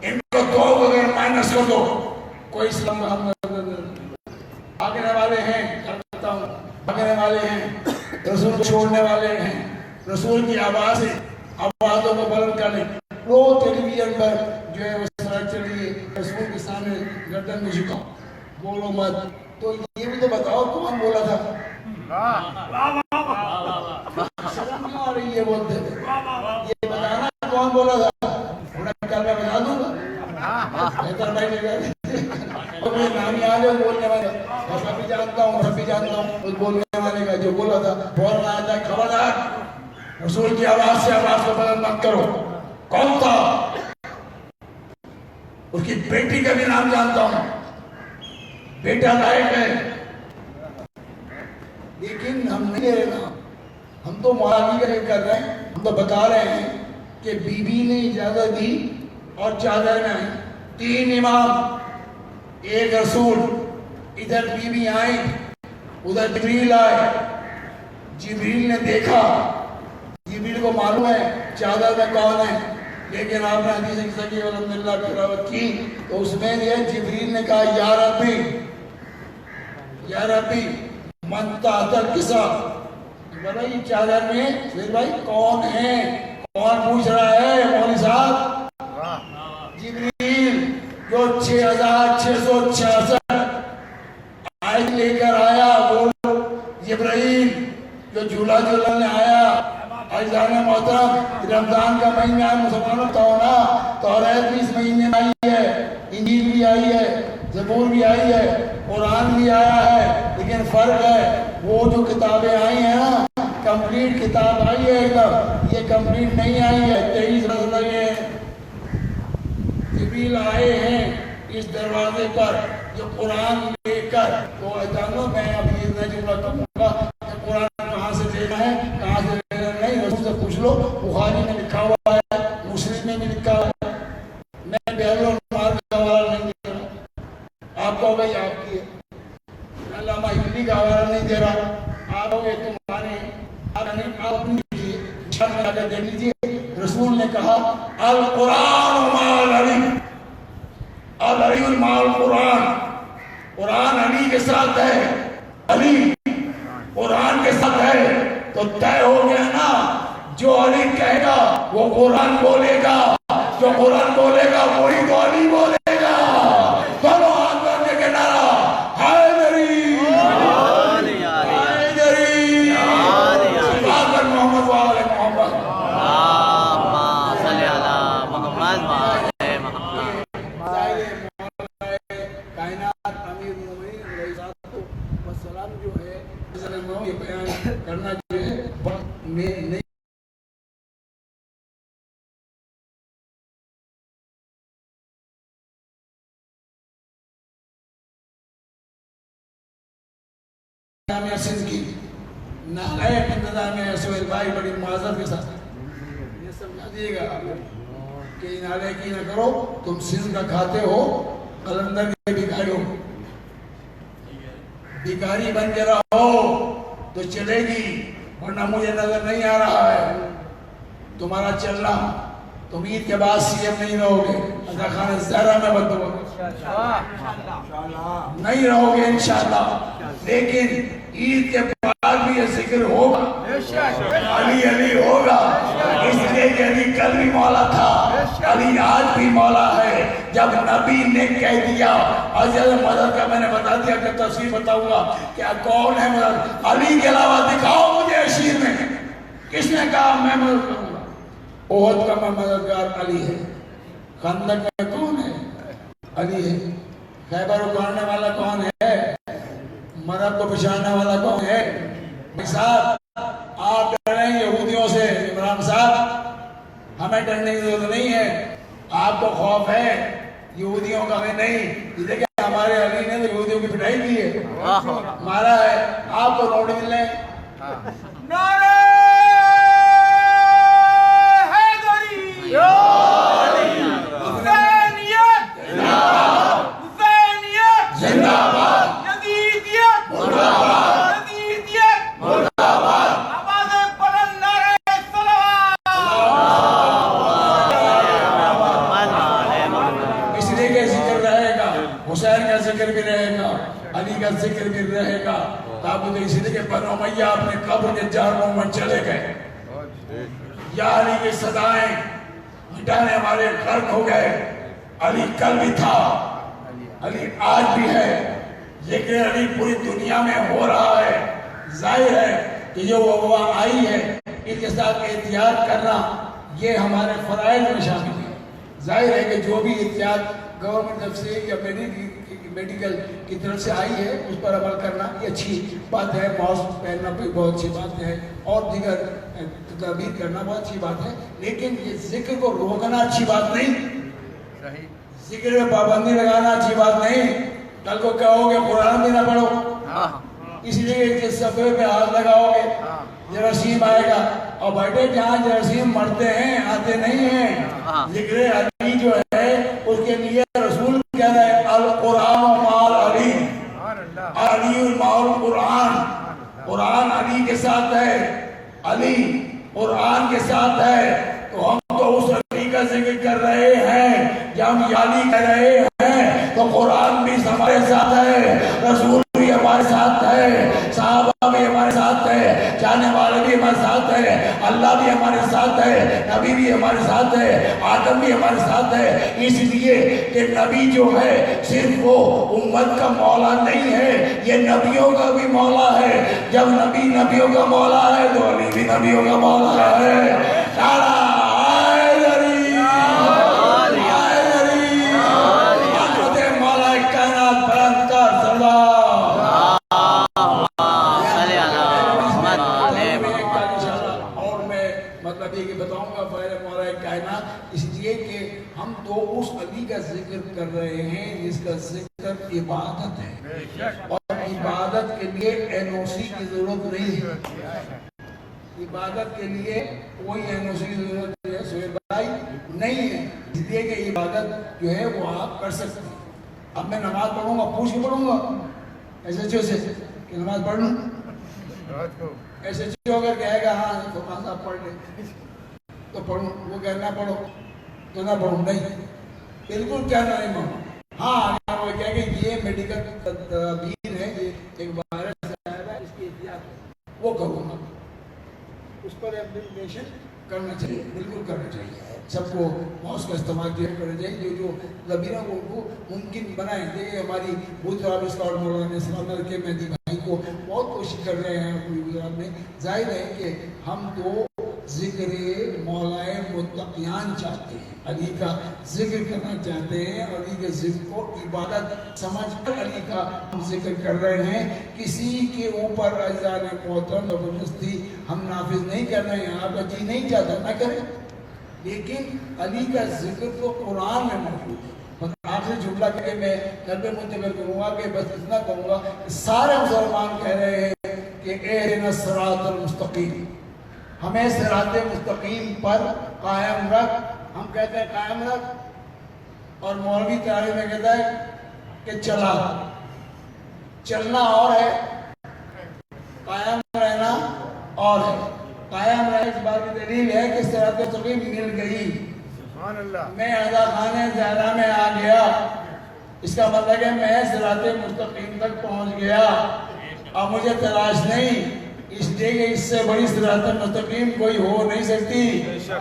S1: ان کو 2 اگر مائنس کر دو، کوئی اسلام بھاگنے والے ہیں، کرتا ہوں بھاگنے والے ہیں، رسول کو چھوڑنے والے ہیں، رسول کی آواز سے آوازوں کو بلند کرنے، رو ٹیلی ویژن پر جو ہے وہ سرائٹ چلیے، رسول کے سامنے گردن میں جھکاؤ، بولو مت۔ تو یہ بھی تو بتاؤ کون بولا تھا؟ شرم نہیں آ رہی یہ بولتے تھے. یہ بتانا کون بولا تھا؟ کل میں بتا دوں گا. بہتر بھائی نے نام یاد ہے بولنے والے. میں سب بھی جانتا ہوں اس بولنے والے کا جو بولا تھا. فوراً آتا ہے خبردار رسول کی آواز سے آواز کو بدل مت کرو. کون تھا؟ اس کی بیٹی کا بھی نام جانتا ہوں. بیٹا لائق ہے لیکن ہم نہیں لے رہے. ہم تو معالی کر رہے ہیں. ہم تو بتا رہے ہیں کہ بی بی نے اجازت دی اور چادر میں 3 امام 1 رسول. ادھر بی بی آئی, ادھر جبریل آئے. جبریل نے دیکھا, جبریل کو معلوم ہے چادر میں کون ہے, لیکن آپ نے حدیث صحیح الحمدللہ تلاوت کی تو اس میں یہ جبریل نے کہا یا ربی من تحت الکسا. بھائی چادر میں پھر بھائی کون ہے؟ کون پوچھ رہا ہے مولوی صاحب؟ جبریل جو 6666 آیت لے کر آیا. وہ جبرائیل جو جھولا جھولنے آیا. عزیزان محترم, رمضان کا مہینہ ہے, مسلمانوں توریت بھی اس مہینے میں آئی ہے, انجیل بھی آئی ہے, زبور بھی آئی ہے, قرآن بھی آیا ہے. لیکن فرق ہے وہ جو کتابیں آئی ہیں نا, کمپلیٹ کتاب آئی ہے ایک دم, یہ کمپلیٹ نہیں آئی ہے. 23 رسول لگے جبریل آئے ہیں اس دروازے پر جو قرآن لے کر. تو جانو میں ابھی اتنا جملہ کہوں گا کہ قرآن کہاں سے لینا ہے کہاں سے لینا نہیں, رسول سے پوچھ لو. بخاری میں لکھا ہوا ہے, مسلم میں بھی لکھا ہوا ہے. میں بہر المال کا حوالہ نہیں دے رہا. آپ کو بھائی آپ کی علامہ اقبالی کا حوالہ نہیں دے رہا. آپ ہوگے تمہارے آپ اپنی دیکھ لیجیے. رسول نے کہا القرآن مع علی, علی مع القرآن. قرآن علی کے ساتھ ہے, علی قرآن کے ساتھ ہے. تو طے ہو گیا نا, جو علی کہے گا وہ قرآن بولے گا, جو قرآن بولے گا وہی تو علی بولے گا. دونوں ہاتھ بڑھنے کے نعرہ حیدری حیدری سبحان محمد وآل محمد. کائنات امیر مومنین علیہ السلام جو ہے یہ بیان کرنا جو ہے نہیں سندھ کی نالائق انتظامیہ سہیل بھائی بڑی معذرت کے ساتھ یہ سمجھا دیے گا کہ نالائقی نہ کرو. تم سندھ کا کھاتے ہو, قلندر کے بھکاری ہو. بھکاری بن کے رہو تو چلے گی, ورنہ مجھے نظر نہیں آ رہا ہے تمہارا چلنا. تم عید کے بعد سی ایم نہیں رہو گے, اللہ خان زہرا میں بدلو نہیں رہو گے انشاءاللہ. لیکن عید کے بعد بھی یہ ذکر ہوگا, علی علی ہوگا. اس لیے کہ علی کل بھی مولا تھا, علی آج بھی مولا ہے. جب نبی نے کہہ دیا, اور جب مدد کا میں نے بتا دیا کہ تفسیر بتاؤں گا کیا کون ہے مدد. علی کے علاوہ دکھاؤ مجھے اشیر میں کس نے کہا میں مدد کروں گا. احد کا میں مددگار علی ہے. خندق میں کون ہے؟ علی ہے. خیبر اکھاڑنے والا کون ہے؟ مرد کو پچھاڑنے والا کون ہے؟ صاحب آپ ڈر رہے ہیں یہودیوں سے. عمران صاحب ہمیں ڈرنے کی ضرورت نہیں ہے. آپ کو خوف ہے یہودیوں کا, ہمیں نہیں. دیکھیں ہمارے علی نے تو یہودیوں کی پٹائی کی ہے, مارا ہے. آپ کو روڈ مل رہے ہیں.
S2: نعرہ حیدری حسینیت حسینیت
S1: زندہ باد,
S2: یزیدیت
S1: مرد آباد,
S2: یزیدیت
S1: مرد آباد.
S2: آواز بلند نعرہ صلوات.
S1: اس لیے کہ ذکر رہے گا, حسین کا ذکر بھی رہے گا, علی کا ذکر بھی رہے گا. تابوت اس لیے کہ بنو امیہ اپنے قبر کے جہنم میں چلے گئے. یا علی کی صدائیں مٹانے والے غرق ہو گئے. علی کل بھی تھا, علی آج بھی ہے. لیکن علی پوری دنیا میں ہو رہا ہے. ظاہر ہے کہ جو وبا آئی ہے ان کے ساتھ احتیاط کرنا یہ ہمارے فرائض میں شامل ہے۔ ظاہر ہے کہ جو بھی احتیاط گورنمنٹ طرف سے یا میڈیکل کی طرف سے آئی ہے اس پر عمل کرنا یہ اچھی بات ہے، ماسک پہننا بھی بہت اچھی بات ہے، اور دیگر تدابیر کرنا بہت اچھی بات ہے، لیکن یہ ذکر کو روکنا اچھی بات نہیں، ذکر میں پابندی لگانا اچھی بات نہیں۔ کل کو کہو گے قرآن بھی نہ پڑھو، اس لیے کہ صفحے پہ ہاتھ لگاؤ گے جراثیم آئے گا، اور بیٹھے جہاں جراثیم مرتے ہیں آتے نہیں ہیں۔ ذکر علی جو ہے اس کے لیے رسول کہہ رہے ہیں القرآن مع علی، علی مع القرآن، قرآن علی کے ساتھ ہے، علی قرآن کے ساتھ ہے۔ تو ہم تو اس علی کا ذکر کر رہے ہیں، جب ہم علی کہہ رہے ہیں تو قرآن بھی ہمارے ساتھ ہے، رسول بھی ہمارے ساتھ ہے، صحابہ بھی ہمارے ساتھ ہے، جانے والے بھی ہمارے ساتھ ہے، اللہ بھی ہمارے ساتھ ہے، نبی بھی ہمارے ساتھ ہے، آدم بھی ہمارے ساتھ ہے۔ اس لیے کہ نبی جو ہے صرف وہ امت کا مولا نہیں ہے، یہ نبیوں کا بھی مولا ہے۔ جب نبی نبیوں کا مولا ہے تو علی بھی نبیوں کا مولا ہے۔ نعرہ حیدری، حیدری، حضرت مولا کائنات بلند کر صلوات۔ مطلب یہ کہ بتاؤں گا فائر مولا کائنات، اس لیے کہ ہم تو اس علی کا ذکر کر رہے ہیں جس کا ذکر عبادت ہے، اور عبادت کے لیے NOC کی ضرورت نہیں ہے، عبادت کے لیے کوئی NOC کی ضرورت ہے سہیل بھائی نہیں ہے، اس لیے کہ عبادت جو ہے وہ آپ کر سکتے ہیں۔ اب میں نماز پڑھوں گا، پوچھ کے پڑھوں گا ایسے جو سے کہ نماز پڑھ لوں، ایسے جو اگر کہے گا ہاں فرمان صاحب پڑھ لیں تو پڑھوں، وہ کہنا پڑھو تو نہ پڑھوں، نہیں بالکل کہنا نہیں مانوں۔ ہاں اگر وہ کہے کہ یہ میڈیکل تدابیر ہے، یہ ایک وائرس آیا ہے اس کی احتیاط ہے، وہ کروں گا، اس پر اپلیکیشن کرنا چاہیے، بالکل کرنا چاہیے، سب کو ماؤس کا استعمال جو کرنا چاہیے، جو ضمیروں کو ممکن بنائیں گے۔ ہماری بہت رابع اسکاؤٹ مولانا اسلام کے مہدی بھائی کو بہت کوشش کر رہے ہیں اپنی گجرات میں۔ ظاہر ہے کہ ہم تو ذکر مولا متقیان چاہتے ہیں، علی کا ذکر کرنا چاہتے ہیں، علی کے ذکر کو عبادت سمجھ کر علی کا ہم ذکر کر رہے ہیں۔ کسی کے اوپر عزیزان محترم زبردستی ہم نافذ نہیں کر رہے ہیں، آپ کا جی نہیں چاہتا نہ کریں، لیکن علی کا ذکر تو قرآن میں موجود ہے۔ آپ سے جملہ کر کے میں گھر پہ منتقل کروں گا کہ بس اتنا کہوں گا کہ سارے مسلمان کہہ رہے ہیں کہ اہدنا الصراط المستقیم، ہمیں صراط مستقیم پر قائم رکھ۔ ہم کہتے ہیں قائم رکھ، اور مولوی تعلیم میں کہتا ہے کہ چلا، چلنا اور ہے، قائم رہنا اور ہے۔ قائم رہے اس بات کی دلیل ہے کہ صراط مستقیم مل گئی، میں اعلیٰ خانہ زہرا میں آ گیا، اس کا مطلب ہے میں صراط مستقیم تک پہنچ گیا، اب مجھے تلاش نہیں، اس لیے کہ اس سے بڑی صراط مستقیم کوئی ہو نہیں سکتی۔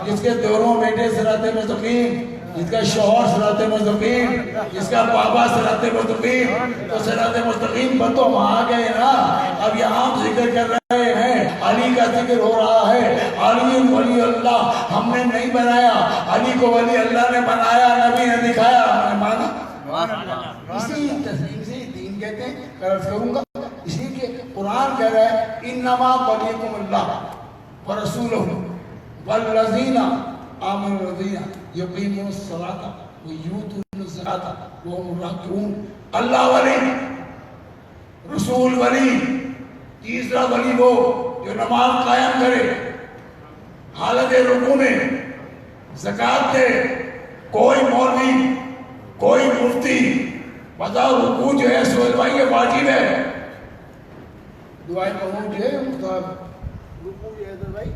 S1: جس کے دونوں بیٹے صراط مستقیم، جس کا شوہر صراط مستقیم، جس کا بابا صراط مستقیم، تو صراط مستقیم پر تو وہاں گئے نا۔ اب یہاں ہم ذکر کر رہے ہیں، علی کا ذکر ہو رہا ہے، علی ولی اللہ ہم نے نہیں بنایا، علی کو ولی اللہ نے بنایا، نبی نے دکھایا، ہم نے مانا۔ اسی تصمیم سے دین کہتے ہیں، قرض کروں گا، اس لیے کہ قرآن کہہ رہا ہے انما ولیکم اللہ ورسولہ والذین آمنوا الذین یقیمون الصلاۃ ویؤتون الزکاۃ وهم راکعون۔ اللہ ولی، رسول ولی، تیسرا ولی وہ جو نماز قائم کرے، حالت رکوع میں زکوٰۃ دے۔ کوئی مولوی، کوئی مفتی بتاؤ رکوع جو ہے سہیل بھائی یہ واجب ہے، دعائیں قنوت جو ہے رکوع جو ہے تو بھائی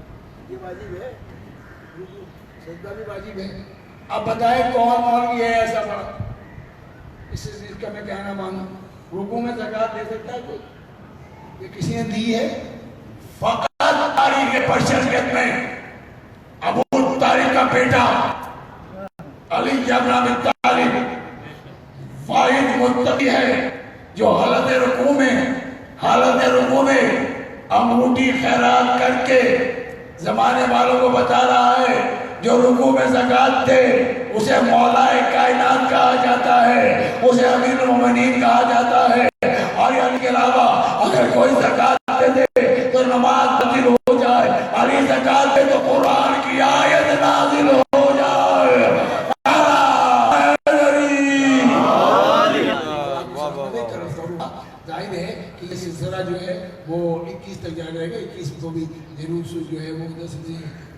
S1: یہ واجب ہے، رکوع سجدہ بھی واجب ہے۔ اب بتائیں کون مولوی ہے ایسا بڑا اس چیز کا میں کہنا مانوں، رکوع میں زکوٰۃ دے سکتا ہے کوئی؟ یہ کسی نے دی ہے؟ فقط تاریخ بشریت میں ابو طالب کا بیٹا علی بن ابی طالب واحد متقی ہے جو حالت رکوع میں انگوٹھی خیرات کر کے زمانے والوں کو بتا رہا ہے جو رکوع میں زکوٰۃ دے اسے مولا کائنات کہا جاتا ہے، اسے امیر المومنین کہا جاتا ہے، اور ان کے علاوہ اگر کوئی زکوٰۃ دے دے تو نماز باطل ہو جائے، اور یہ زکوٰۃ دے تو قرآن کی آیت نازل ہو جائے۔ ظاہر ہے کہ یہ سلسلہ جو ہے وہ 21 تک جا رہے گا، 21 کو بھی ضرور جو ہے وہ 10 سے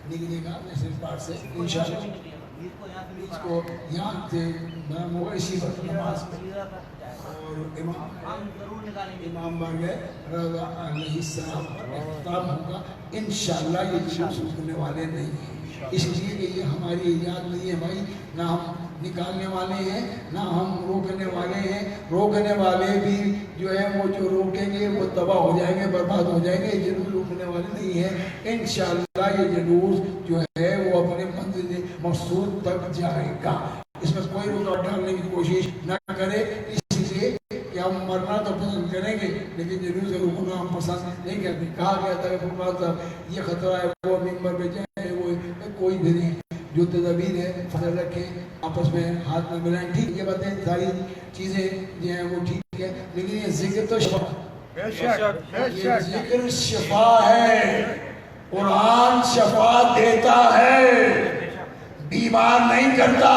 S1: نکلے گا نیشنل پارک سے انشاءاللہ۔ اس کو یہاں سے نام ہوگا اسی وقت نماز اور امام بارگاہ رضا علیہ السلام پر اختتام ہوگا انشاءاللہ۔ یہ جلوس روکنے والے نہیں ہیں، اس لیے کہ یہ ہماری ایجاد نہیں ہے بھائی، نہ ہم نکالنے والے ہیں نہ ہم روکنے والے ہیں۔ روکنے والے بھی جو ہے وہ جو روکیں گے وہ تباہ ہو جائیں گے، برباد ہو جائیں گے، جلوس روکنے والے نہیں ہیں۔ انشاءاللہ یہ جلوس جو ہے وہ اپنے منزل مقصود تک جائے گا، اس میں کوئی رکاوٹ ڈالنے کی کوشش نہ کرے، اس لیے کہ ہم مرنا تو پسند کریں گے لیکن جلوس روکنا ہم پسند نہیں کرتے۔ کہا گیا تھا کہ فرمایا تھا یہ خطرہ ہے وہ ممبر پہ جائے وہ کوئی بھی نہیں، جو تدابیر ہے فضل رکھیں، آپس میں ہاتھ میں ملائیں، ٹھیک یہ باتیں ساری چیزیں جو ہیں وہ ٹھیک ہے، لیکن یہ ذکر تو شفا، یہ ذکر شفا ہے، قرآن شفا دیتا ہے، بیمار نہیں کرتا۔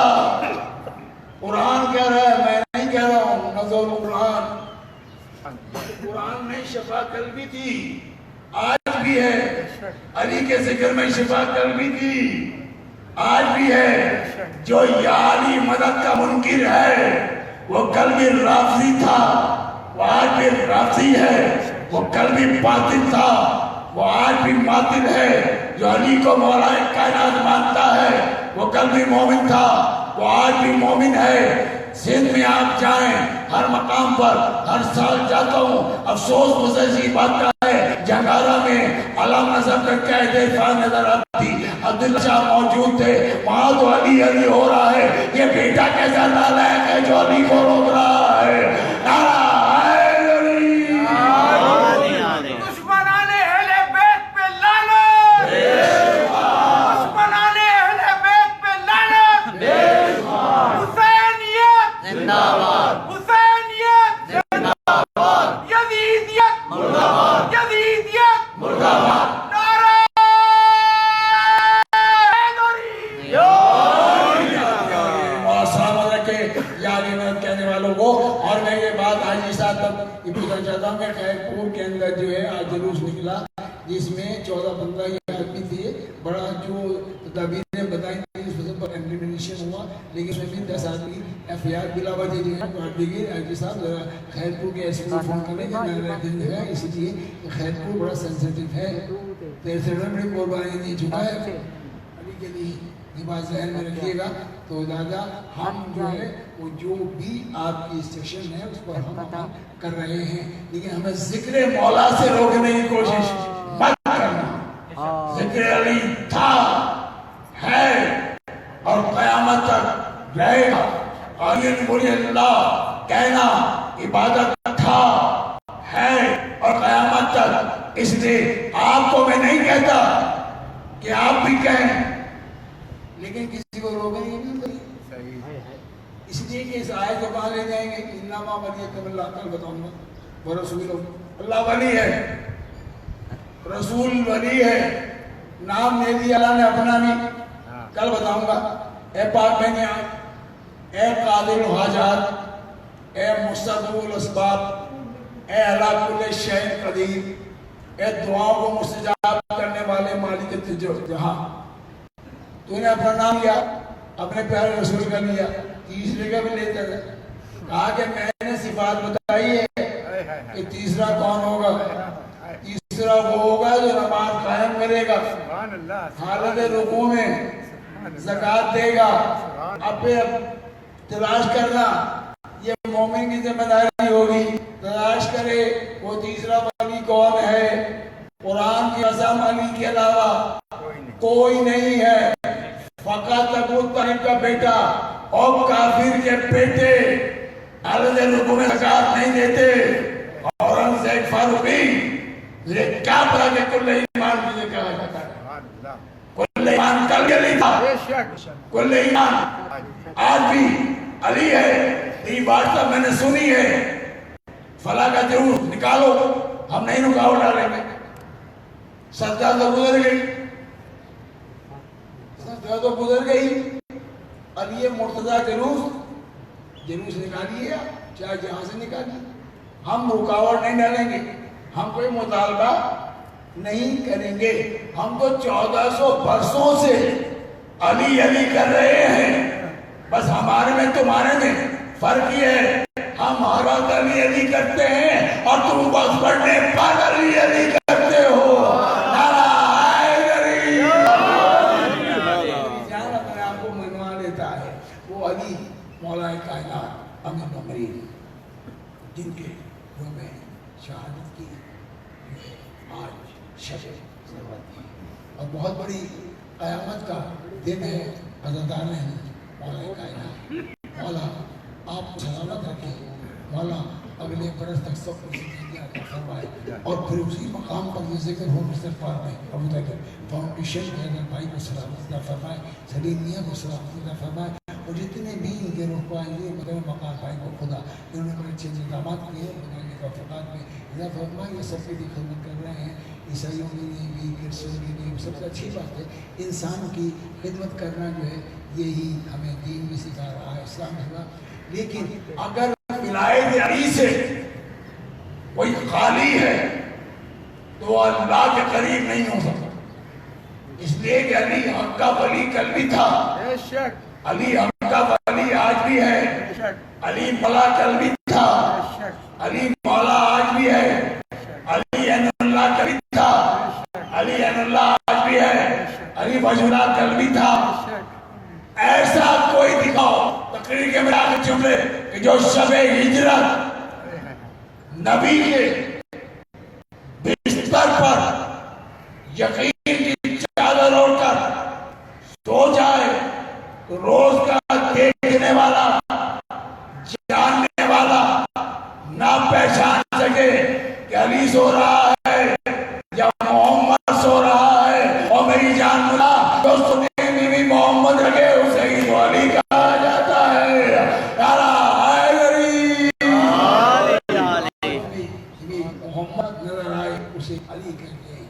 S1: قرآن کہہ رہا ہے، میں نہیں کہہ رہا ہوں، نزول قرآن، قرآن میں شفا کل بھی تھی آج بھی ہے، علی کے ذکر میں شفا کل بھی تھی آج بھی ہے۔ جو یا علی مدد کا منکر ہے وہ کل بھی رافضی تھا، وہ آج بھی رافضی ہے، وہ کل بھی باطل تھا، وہ آج بھی باطل ہے۔ جو علی کو مولا کائنات مانتا ہے وہ کل بھی مومن تھا، وہ آج بھی مومن ہے۔ سندھ میں آپ جائیں، ہر مقام پر ہر سال جاتا ہوں، افسوس مجھے اسی بات کا ہے، جنگارہ میں علم نظر کا قید دفاع نظر آتی، عبداللہ شاہ موجود تھے، وہاں تو علی علی ہو رہا ہے، یہ بیٹا کیسا نالائق ہے جو علی کو روک رہا ہے؟ نعرہ
S2: دشمنان اہل بیت پہ لعنت، دشمنان اہل بیت پہ لعنت، حسینیت زندہ باد، حسینیت زندہ باد، یزیدیت مردہ باد، یزیدیت مردہ باد، نعرہ حیدری،
S1: سلامت رکھے یا نعمت کہنے والوں کو۔ اور میں یہ بات آج اس ساتھ تک یہ پوچھنا چاہتا ہوں کہ خیرپور کے اندر جو ہے آج جلوس نکلا جس میں 14-15 آدمی تھے، بڑا جو تدابیریں بتائی تھی اس وجہ پر امپلیمنٹیشن ہوا، لیکن اس میں بھی 10 آدمی FIR بلا وجہ جو ہے کاٹ دی گئی۔ آج صاحب ذرا خیرپور کے ایس پی کو فون کریں کہ ہے، اس لیے خیرپور بڑا سینسیٹیو ہے، 63 بڑی قربانی دی چکا ہے علی کے لیے، یہ بات ذہن میں رکھیے گا۔ تو دادا ہم جو ہے وہ جو بھی آپ کی انسٹرکشن ہے اس پر ہم عمل کر رہے ہیں، لیکن ہمیں ذکر مولا سے روکنے کی کوشش مت کرنا۔ ذکر علی تھا، ہے اور قیامت تک رہے گا، علی ولی اللہ کہنا عبادت تھا، ہے اور قیامت تک۔ اس لیے آپ کو میں نہیں کہتا کہ آپ بھی کہیں، لیکن کسی کو روکیں گے نہیں، اس لیے کہ اس آیت کو کہاں لے جائیں گے؟ انما ولیکم اللہ، کل بتاؤں گا، ورسول اللہ ولی ہے، رسول ولی ہے، نام لے دیا اللہ نے اپنا بھی، کل بتاؤں گا۔ اے پاک میں نے اے قادر الحاجات، اے مستجیب الاسباب، اے علی کل شیء قدیر، اے دعاؤں کو مستجاب کرنے والے مالک جہاں، تو نے اپنا نام لیا، اپنے پیارے رسول کا لیا، تیسرے کا بھی لیتا تھا، کہا کہ میں نے صفات بتائی ہے کہ تیسرا کون ہوگا؟ تیسرا وہ ہوگا جو نماز قائم کرے گا، حالت رکوع میں زکوٰۃ دے گا۔ اب پھر تلاش کرنا، یہ مومن کی ذمہ داری ہوگی، تلاش کرے وہ تیسرا ولی کون ہے۔ قرآن کی قسم علی کے علاوہ کوئی نہیں ہے، فقط ابو طالب کا بیٹا اور کافر کے بیٹے حالت رکوع میں زکوٰۃ نہیں دیتے۔ اورنگزیب فاروقی، یہ کیا پڑا کہ کل ایمان تجھے کہا جاتا ہے؟ کل علی تھا کل ایمان آج بھی علی ہے. یہ بات تو میں نے سنی ہے فلاں کا جلوس نکالو ہم نہیں رکاوٹ ڈالیں گے. سجدہ تو گزر گئی اب یہ مرتضیٰ جلوس نکالیے چاہے جہاں سے نکالیے ہم رکاوٹ نہیں ڈالیں گے. ہم کوئی مطالبہ نہیں کریں گے. ہم تو 1400 برسوں سے علی علی کر رہے ہیں. بس ہمارے میں تمہارے میں فرق یہ ہے ہم ہر وقت علی علی کرتے ہیں اور تم بس پڑھنے پر علی علی کرتے ہو. وہ علی مولا کائنات امین امرین جن کے روح میں شہادت کی آج شب اور بہت بڑی قیامت کا دن ہے. عزادار ہیں مولا کائنات. مولا آپ سلامت رکھیں. مولا اگلے برس تک سب کو زندگی عطا فرمائے اور پھر اسی مقام پر یہ ذکر ہو استغفار میں ابو طاہر فاؤنڈیشن کے اگر بھائی کو سلامت عطا فرمائے, سلیم میاں کو سلامت عطا فرمائے اور جتنے بھی ان کے روح کو آئیں گے مدر مقام بھائی کو خدا انہوں نے بڑے اچھے اقدامات کیے خدا کے توفیقات میں اضافہ فرمائے. یہ سب کے لیے خدمت کر رہے ہیں عیسائیوں کے لیے بھی کرسچن کے لیے سب سے اچھی بات ہے. انسان کی خدمت کرنا جو ہے یہی ہمیں دین بھی سکھا رہا ہے اسلام میں. لیکن اگر ولایت علی سے کوئی خالی ہے تو اللہ کے قریب نہیں ہو سکتا. اس لیے کہ علی حق کا ولی کل بھی تھا, علی حق کا ولی آج بھی ہے, علی مولا کل بھی تھا, علی مولا آج بھی ہے, علی عین اللہ کل بھی تھا, علی عین اللہ آج بھی ہے, علی وجہ اللہ کل بھی تھا. ایسا کوئی دکھاؤ تقریر کے میدان میں جملے کہ جو شب ہجرت نبی کے بستر پر یقین کی چادر اوڑھ کر سو جائے, روز کا دیکھنے والا جاننے والا نہ پہچان سکے کہ علی سو رہا ہے یا محمد سو رہا ہے. اور میری جان ملا جو سنے میں بھی محمد رکھے اسے ہی تو علی کہا جاتا ہے. یارا آئے علی محمد نظر آئے اسے علی کہتے ہیں.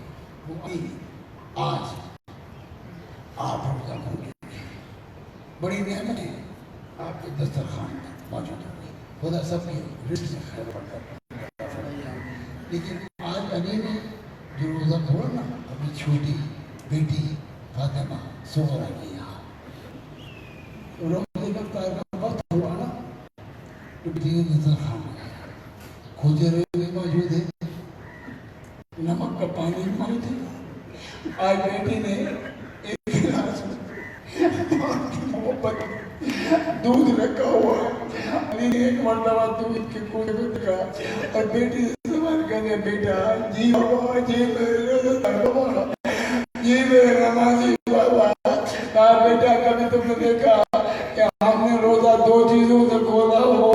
S1: وہ بھی آج آپ روزہ کھولیں بڑی نعمت ہے آپ کے دسترخوان میں موجود ہوگی. خدا سب کی رزق میں خیر برکت. لیکن آج علی نے جو روزہ کھولا اپنی چھوٹی بیٹی فاطمہ سغرا کے یہاں روزے کا وقت ہوا نا تو بیٹی دسترخوان میں کھوجے رہے موجود ہے, نمک کا پانی بھی موجود ہے. آج بیٹی نے ایک گلاس محبت دودھ رکھا ہوا, علی نے ایک مرتبہ دودھ کے کوئے کو دکھا اور بیٹی سے سوال کرنے بیٹا جی بابا جی میرے بابا جی میرے نمازی بابا. کہا بیٹا کبھی تم نے دیکھا کہ ہم نے روزہ دو چیزوں سے کھولا ہو.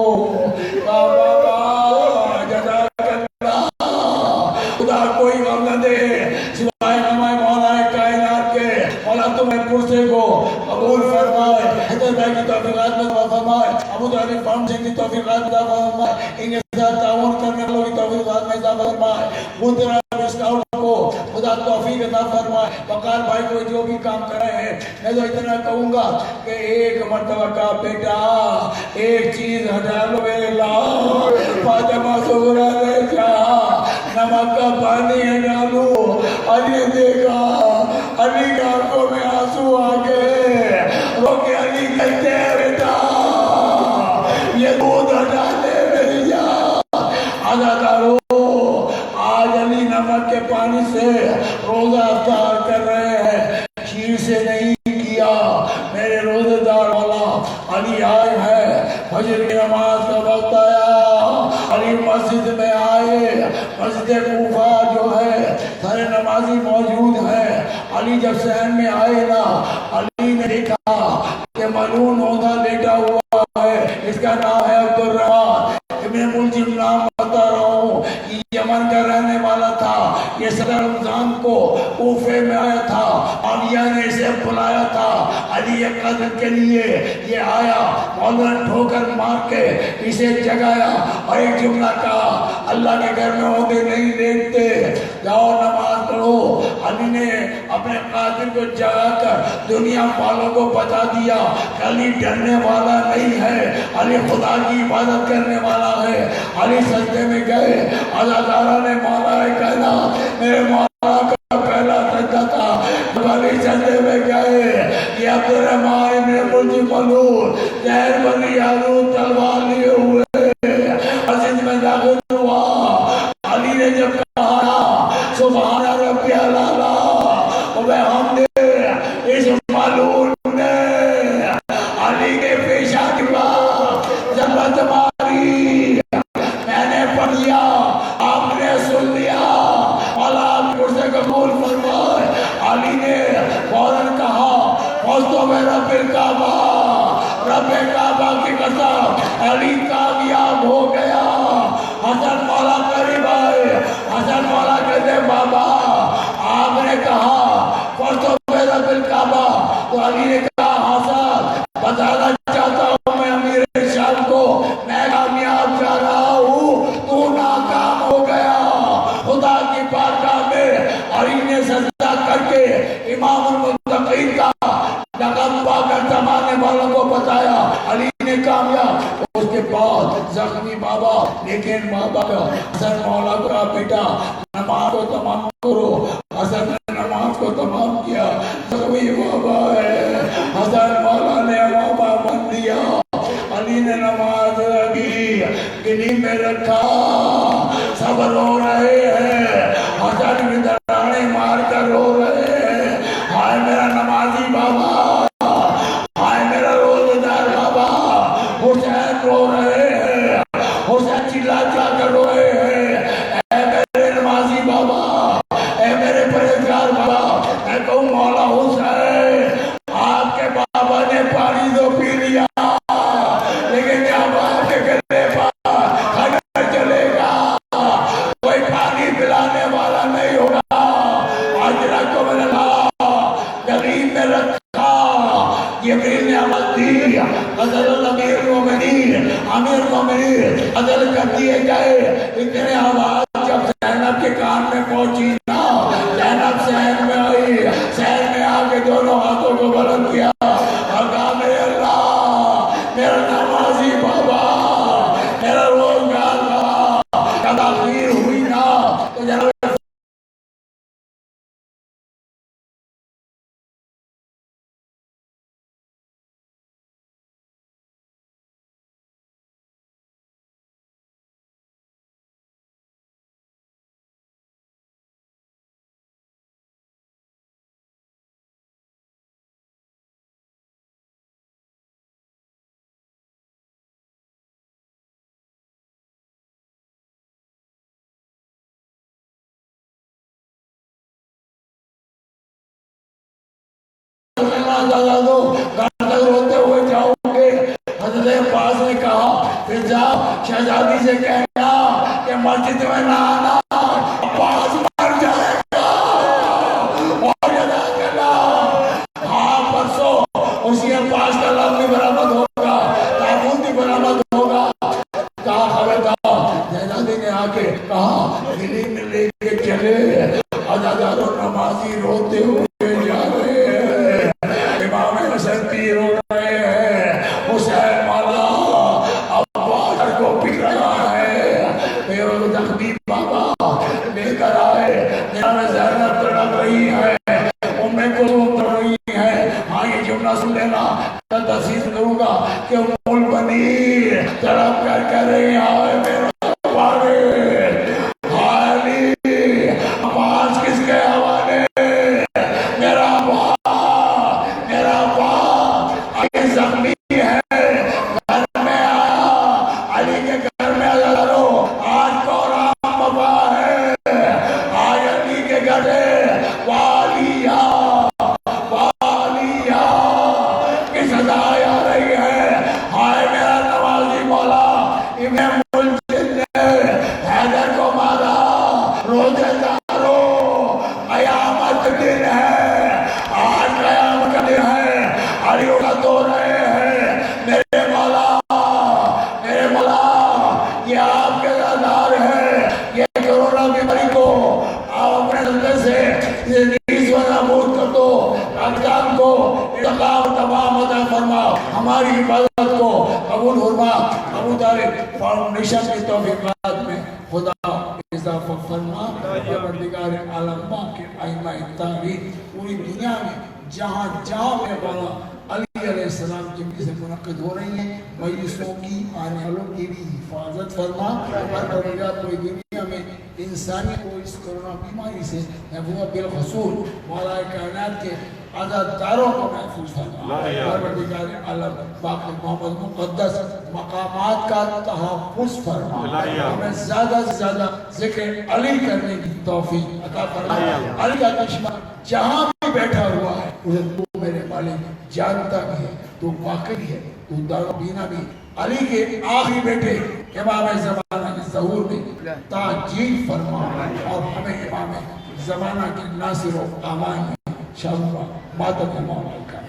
S1: کہا بابا جزاک اللہ خدا کوئی غم نہ دے سوائے نمائے مولا کائنات کے. مولا تمہیں پرسے کو قبول فرمائے, حضرت بھائی کی توفیقات میں دعا فرمائے, ابو طالب فاؤنڈیشن کی توفیقات میں دعا فرمائے, ان کے ساتھ تعاون کرنے والوں کی توفیقات میں دعا فرمائے. مدرا ڈسکاؤنٹ کو خدا توفیق عطا فرمائے. وقار بھائی کو جو بھی کام کر رہے ہیں میں تو اتنا کہوں گا کہ ایک مرتبہ کا بیٹا ایک چیز ہٹا لو میرے لاؤ, فاطمہ سغرا لے جا, نمک کا پانی ہٹا لو. علی دیکھا علی کی آنکھوں میں آنسو آ گئے, رو کے علی کہتے ہیں بیٹا یہ دودھ ہٹا لے میری جان. عزادارو آج علی نمک کے پانی سے روزہ افطار کر رہے ہیں, کھیر سے نہیں کیا. میرے روزے دار والا علی آئے ہیں, فجر کی نماز کا وقت آیا, علی مسجد میں آئے. مسجد کوفہ جو ہے سارے نمازی موجود ہیں. علی جب صحن میں آئے نا علی نے دیکھا کہ ملعون اوندھا لیٹا ہوا ہے, اس کا نام ہے عبدالرحمن ابن ملجم. نام بتا رہا ہوں یمن کا رہنے والا تھا. یہ صدر رمضان کو کوفے میں آیا تھا. عالیہ نے اسے بلایا تھا علی قدر کے لیے، یہ آیا، مولانا ٹھوکر مار کے اسے جگایا اور ایک جملہ کہا، اللہ کے گھر میں عہدے نہیں دیکھتے، جاؤ نماز پڑھو۔ علی نے اپنے قاتل کو جگا کر دنیا والوں کو بتا دیا کہ علی ڈرنے والا نہیں ہے، علی خدا کی عبادت کرنے والا ہے۔ علی سجدے میں گئے، عزادارہ نے مولا کہنا، میرے مولا کا پہلا سجدہ تھا، جب علی سجدے میں گئے، یہ عبدالرحمن ابن ملجم زہر بنی یارود تلوار لیے ہوئے مسجد میں داخل ہوا۔ علی نے جب کہا سبحان ربی الاعلیٰ وبحمدہ، اس ملعون نے علی کے پیشہ دیا، ضربت ماری، میں نے پڑھ لیا، آپ نے سن لیا، مولا آپ کو سے قبول فرمائے۔ علی نے فوراً کہا فوزتو میں رب الکعبہ، رب کعبہ کی قسم، علی کامیاب ہو گیا۔ حسن مولا قریب آئے، حسن مولا کہتے بابا آپ نے کہا فوزتو میں رب الکعبہ، تو علی نے کہا حسن بتانا چاہتا ہوں میں امیر شام کو، میں کامیاب جا رہا ہوں، تو ناکام ہو گیا خدا کی بارگاہ میں۔ علی نے سجدہ کر کے امام المتقین کا لقب پا کر زمانے والوں کو بتایا، علی نے کامیاب۔ اس کے بعد زخمی بابا، لیکن بابا کا حسن مولا کا بیٹا نماز کو تمام کرو، حسن نے نماز کو تمام کیا، زخمی بابا ہے، حسن مولا نے بابا بن دیا۔ علی نے نماز لگی، گلی میں رکھا، سب رو رہے ہیں، حسن بھی درانے مار کر رو رہے ہیں، ہائے میرا نمازی بابا، ہائے میرا روزدار بابا۔ حسین رو رہے ہیں، حسین چلا چلا کر رو رہے ہیں، اے میرے نمازی بابا، اے میرے پرہیزگار بابا۔ میں کہوں مولا حسین آپ کے بابا نے پانی تو پی لیا، لیکن جب آپ کے گلے پر خنجر چلے گا کوئی پانی پلانے والا نہیں ہوگا۔ آج رکھو میں نے غریب میں رکھا، جبریل نے عمل دی، حضرت امیر المومنین عدل کر دیے گئے۔ اتنے آواز جب زینب کے کان میں پہنچی نا، زینب سہن میں آئی، سہن میں آ کے دونوں ہاتھوں کو بلند کیا اور کہا میرے اللہ، میرا نمازی بابا، میرا روزگار بابا، جب تاخیر ہوئی نا تو جناب روتے ہوئے جاؤ گے۔ حضرت عباس نے کہا پھر جاؤ شہزادی سے کہنا کہ مسجد میں نہ آنا، عباس مر جائے گا، اور جدا کہنا ہاں پرسوں اسی عباس کا لب بھی برآمد ہوگا، تابوت بھی برآمد ہوگا۔ کہا خبردار۔ شہزادی نے آ کے کہا گلی میں لے کے چلے، عزاداروں نمازی روتے ہوئے جا رہے ہیں، امام حسن بھی رو رہے ہیں، حسین مولا عباس کو پی رہا ہے، میرے زخمی بابا لے کر آئے، جناب زینب تڑپ رہی ہے، ام کلثوم تڑپ رہی ہے۔ ہاں یہ جملہ سن لینا، میں تحسیس کروں گا کہ ام البنین تڑپ کر کہہ رہی ہے میرا والد، علی عباس کس کے حوالے، میرا زخمی ہے، گھر میں آیا، علی کے گھر میں ہزاروں، آج قرآن بابا ہے، آج علی کے گھر ہے، والیہ کی صدای آ رہی ہے، ہائے میرا نوازی مولا ابن فریاد ہو رہے ہیں میرے مولا یہ آپ کے آدھار ہے یہ کرونا بیماری کو آپ اپنے نظر سے نیز و نابود کر دو اقدام کو انتقام تمام عطا فرما ہماری عبادت کو قبول فرما ابو طالب فاؤنڈیشن کی توفیقات میں خدا اضافہ فرما پروردگار عالم کے ائمہ تاریخ پوری دنیا میں جہاں میں مولا علی علیہ السلام کی مجلس منعقد ہو رہی ہیں مجلسوں کی آنے والوں کی بھی حفاظت فرما اور پروردگار پوری دنیا میں انسانی کو اس کرونا بیماری سے محفوظ بالخصوص مولا کائنات کے عزاداروں کو محفوظ فرما پروردگار عالم پاک محمد مقدس مقامات کا تحفظ فرما ہمیں زیادہ سے زیادہ ذکر علی کرنے کی توفیق عطا فرما علی کا دشمن جہاں بھی بیٹھا ہوا ہے اسے تو میرے مالک جانتا بھی ہے تو واقعی ہے تو دارو بینا بھی علی کے آخری بیٹے امام زمانہ کے ظہور میں تاجیل فرما اور ہمیں امام زمانہ کے ناصر و امان شاہ ماتم مولا کا